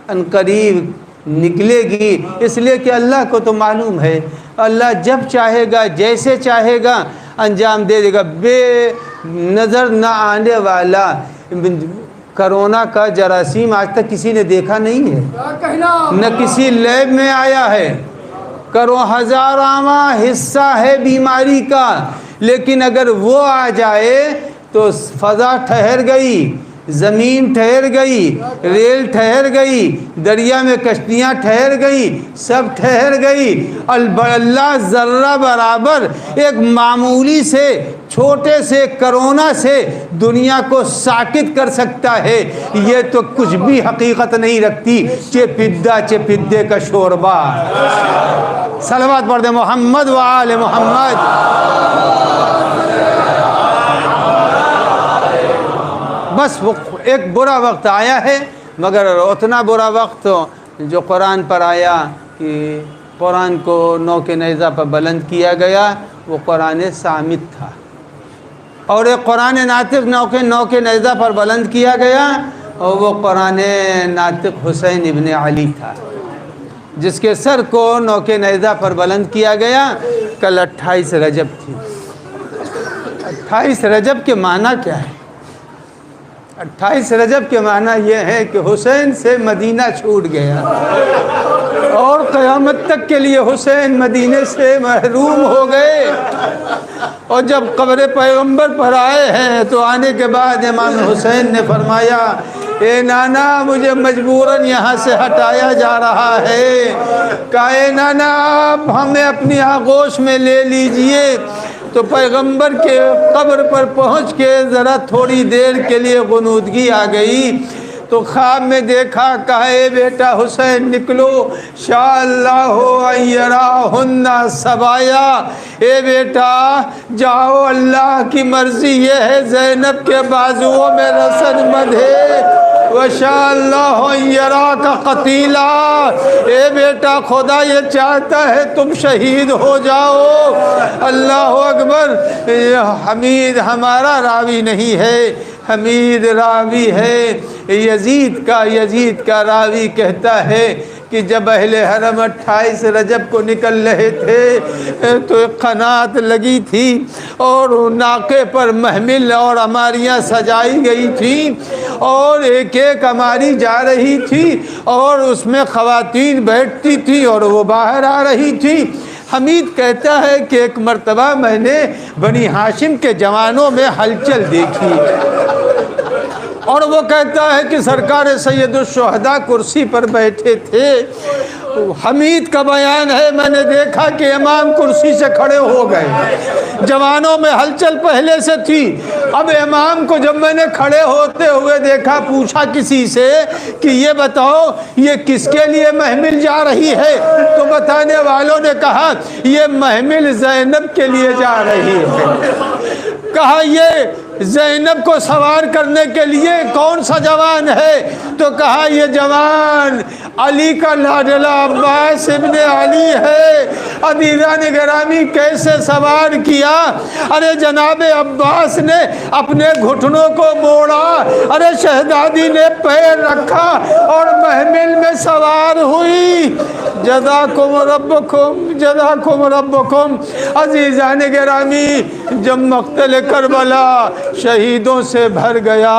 عنقریب نکلے گی، اس لیے کہ اللہ کو تو معلوم ہے، اللہ جب چاہے گا جیسے چاہے گا انجام دے دے گا۔ بے نظر نہ آنے والا کرونا کا جراثیم آج تک کسی نے دیکھا نہیں ہے، نہ کسی لیب میں آیا ہے۔ ہزاراں حصہ ہے بیماری کا، لیکن اگر وہ آ جائے تو فضا ٹھہر گئی، زمین ٹھہر گئی، ریل ٹھہر گئی، دریا میں کشتیاں ٹھہر گئی، سب ٹھہر گئی۔ اللہ ذرہ برابر ایک معمولی سے چھوٹے سے کرونا سے دنیا کو ساکت کر سکتا ہے۔ یہ تو کچھ بھی حقیقت نہیں رکھتی، چپدے کا شوربہ۔ صلوات پڑھ دیں محمد و آل محمد۔ بس وہ ایک برا وقت آیا ہے، مگر اتنا برا وقت جو قرآن پر آیا کہ قرآن کو نو کے نیزہ پر بلند کیا گیا، وہ قرآن صامت تھا، اور ایک قرآن ناطق نو کے نیزہ پر بلند کیا گیا، اور وہ قرآن ناطق حسین ابن علی تھا، جس کے سر کو نو کے نیزہ پر بلند کیا گیا۔ کل 28 رجب تھی۔ 28 رجب کے معنی کیا ہے؟ 28 رجب کے معنی یہ ہے کہ حسین سے مدینہ چھوٹ گیا، اور قیامت تک کے لیے حسین مدینے سے محروم ہو گئے۔ اور جب قبر پیغمبر پر آئے ہیں تو آنے کے بعد امام حسین نے فرمایا، اے نانا مجھے مجبوراً یہاں سے ہٹایا جا رہا ہے۔ کہا اے نانا آپ ہمیں اپنی آغوش میں لے لیجئے۔ تو پیغمبر کے قبر پر پہنچ کے ذرا تھوڑی دیر کے لیے غنودگی آ گئی، تو خواب میں دیکھا، کہا اے بیٹا حسین نکلو، شاء اللہ ان یراہن سبایا، اے بیٹا جاؤ، اللہ کی مرضی یہ ہے زینب کے بازوؤں میں رسن بندھے، وشاء اللہ ان یراک قتیلا، اے بیٹا خدا یہ چاہتا ہے تم شہید ہو جاؤ۔ اللہ اکبر۔ حمید ہمارا راوی نہیں ہے، حمید راوی ہے یزید کا راوی کہتا ہے کہ جب اہل حرم 28 رجب کو نکل رہے تھے تو ایک قنات لگی تھی، اور ناقے پر محمل اور اماریاں سجائی گئی تھیں، اور ایک ایک اماری جا رہی تھی، اور اس میں خواتین بیٹھتی تھیں اور وہ باہر آ رہی تھی۔ حمید کہتا ہے کہ ایک مرتبہ میں نے بنی ہاشم کے جوانوں میں ہلچل دیکھی، اور وہ کہتا ہے کہ سرکار سید الشہداء کرسی پر بیٹھے تھے۔ حمید کا بیان ہے، میں نے دیکھا کہ امام کرسی سے کھڑے ہو گئے، جوانوں میں ہلچل پہلے سے تھی، اب امام کو جب میں نے کھڑے ہوتے ہوئے دیکھا، پوچھا کسی سے کہ یہ بتاؤ یہ کس کے لیے محمل جا رہی ہے، تو بتانے والوں نے کہا یہ محمل زینب کے لیے جا رہی ہے۔ کہا یہ زینب کو سوار کرنے کے لیے کون سا جوان ہے؟ تو کہا یہ جوان علی کا لاڈلا عباس ابن علی ہے۔ عزیزان گرامی کیسے سوار کیا؟ ارے جناب عباس نے اپنے گھٹنوں کو موڑا، ارے شہزادی نے پیر رکھا اور محمل میں سوار ہوئی۔ جزاکم ربکم۔ عزیزان گرامی جب مقتل کربلا شہیدوں سے بھر گیا،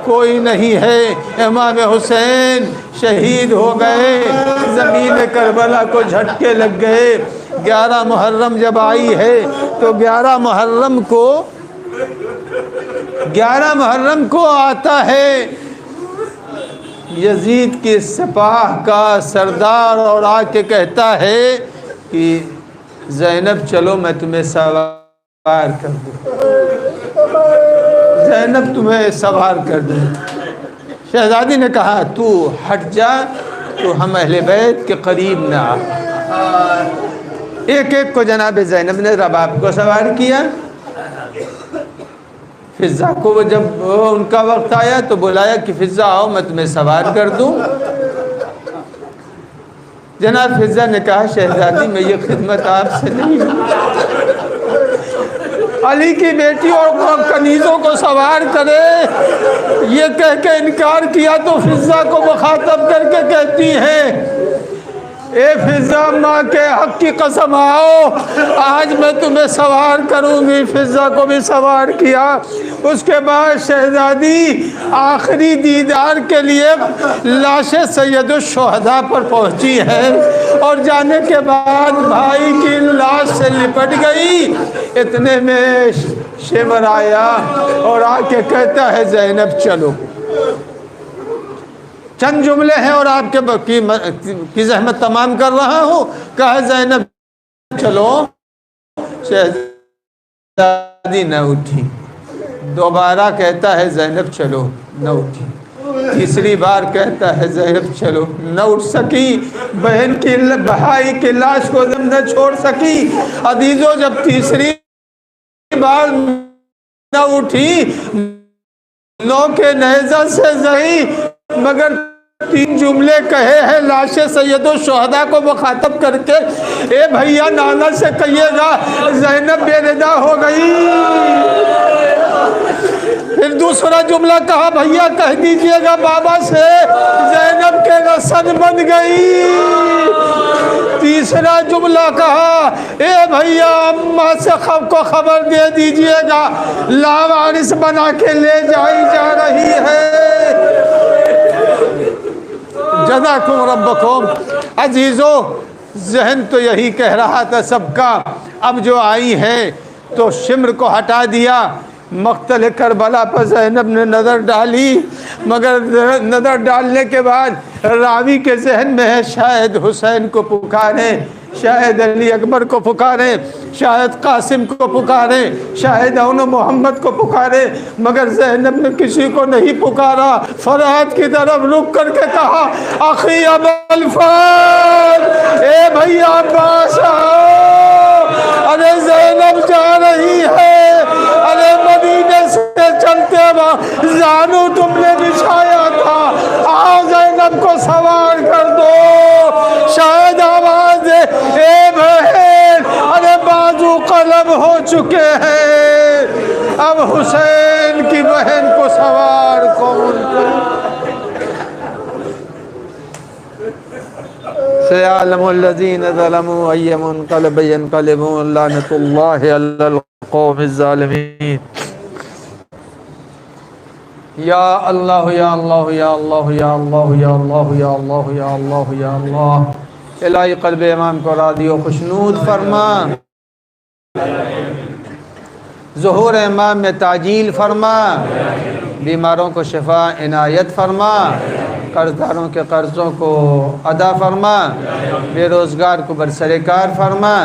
کوئی نہیں ہے، امام حسین شہید ہو گئے، زمین کربلا کو جھٹکے لگ گئے۔ 11 محرم جب آئی ہے تو 11 محرم کو آتا ہے یزید کی سپاہ کا سردار، اور آ کے کہتا ہے کہ زینب چلو میں تمہیں سوار کر دوں، زینب تمہیں سوار کر دوں۔ شہزادی نے کہا تو ہٹ جا، تو ہم اہل بیت کے قریب نہ آ۔ ایک ایک کو جناب زینب نے رباب کو سوار کیا۔ فضہ کو جب ان کا وقت آیا تو بلایا کہ فضہ آؤ میں تمہیں سوار کر دوں۔ جناب فضہ نے کہا شہزادی میں یہ خدمت آپ سے نہیں، علی کی بیٹی اور کنیزوں کو سوار کرے، یہ کہہ کے انکار کیا تو فضہ کو مخاطب کر کے کہتی ہے اے فضہ ماں کے حق کی قسم آؤ، آج میں تمہیں سوار کروں گی۔ فضہ کو بھی سوار کیا۔ اس کے بعد شہزادی آخری دیدار کے لیے لاش سید الشہداء پر پہنچی ہے، اور جانے کے بعد بھائی کی لاش سے لپٹ گئی۔ اتنے میں شمر آیا اور آ کے کہتا ہے زینب چلو۔ چند جملے ہیں اور آپ کی زحمت تمام کر رہا ہوں. کہا زینب چلو، شہزادی نہ اٹھی. دوبارہ کہتا ہے زینب چلو، نہ اٹھی. تیسری بار کہتا ہے زینب چلو، نہ اٹھ سکی. بہن کی بھائی کی لاش کو نہ چھوڑ سکی. عزیزو جب تیسری بار نہ اٹھی، نو کے نیزہ سے زہی، مگر 3 جملے کہے ہیں لاش سید الشہداء کو مخاطب کر کے. اے بھیا نانا سے کہیے گا زینب بے ندا ہو گئی. پھر دوسرا جملہ کہا بھیا کہہ دیجئے گا بابا سے زینب کے رسن بن گئی. تیسرا جملہ کہا اے بھیا اماں سے کو خبر دے دیجئے گا لاوارث بنا کے لے جائی جا رہی ہے. جزاکم ربکم. عزیزو ذہن تو یہی کہہ رہا تھا سب کا. اب جو آئی ہے تو شمر کو ہٹا دیا. مقتل کربلا پر زینب نے نظر ڈالی، مگر نظر ڈالنے کے بعد راوی کے ذہن میں ہے شاید حسین کو پکاریں، شاید علی اکبر کو پکاریں، شاید قاسم کو پکاریں، شاید اون محمد کو پکاریں، مگر زینب نے کسی کو نہیں پکارا. فرات کی طرف رک کر کے کہا اخی ابو الفضل، اے بھیا عباس آؤ، ارے زینب جا رہی ہے، ارے مدینے سے چلتے وقت زانو تم نے بچھایا تھا، آؤ زینب کو سوار کر دو. شاید آواز دے اے بہن، ارے بازو قلم ہو چکے ہیں، اب حسین کی بہن کو سوار کون کرے. سيعلم الذين ظلموا أي منقلب ينقلبون لعنة الله على القوم الظالمين. یا اللہ یا اللہ یا اللہ یا اللہ یا اللہ یا اللہ یا اللہ یا اللہ. الہی قلب امام کو راضی و خوشنود فرما، ظہور امام میں تعجیل فرما، بیماروں کو شفا عنایت فرما، قرضداروں کے قرضوں کو ادا فرما، بے روزگار کو برسرکار فرما،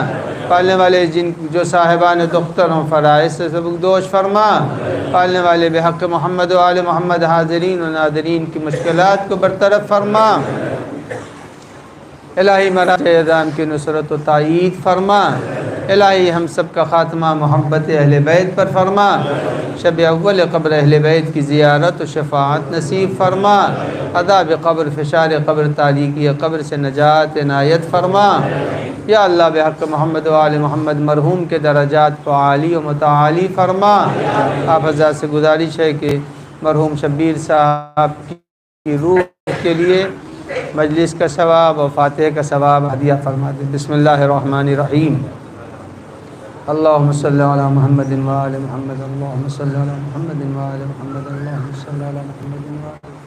پالنے والے جو صاحبان دختر ہوں فرائض سے سبکدوش فرما، پالنے والے بحق محمد و آل محمد حاضرین و ناظرین کی مشکلات کو برطرف فرما. الہی مراج اعظام کی نصرت و تائید فرما. الہی ہم سب کا خاتمہ محبت اہل بیت پر فرما. شب اول قبر اہل بیت کی زیارت و شفاعت نصیب فرما. عذاب قبر، فشار قبر، تاریکی قبر سے نجات عنایت فرما. یا اللہ بحق محمد و آل محمد مرحوم کے درجات کو عالی و متعالی فرما. آپ حضرات سے گزارش ہے کہ مرحوم شبیر صاحب کی روح کے لیے مجلس کا ثواب و فاتحہ کا ثواب ہدیہ فرما دیں. بسم اللہ الرحمن الرحیم. اللہم صلی علی محمد و آل محمد. اللہم صلی علی محمد و آل محمد. اللہم صلی علی محمد و آل محمد.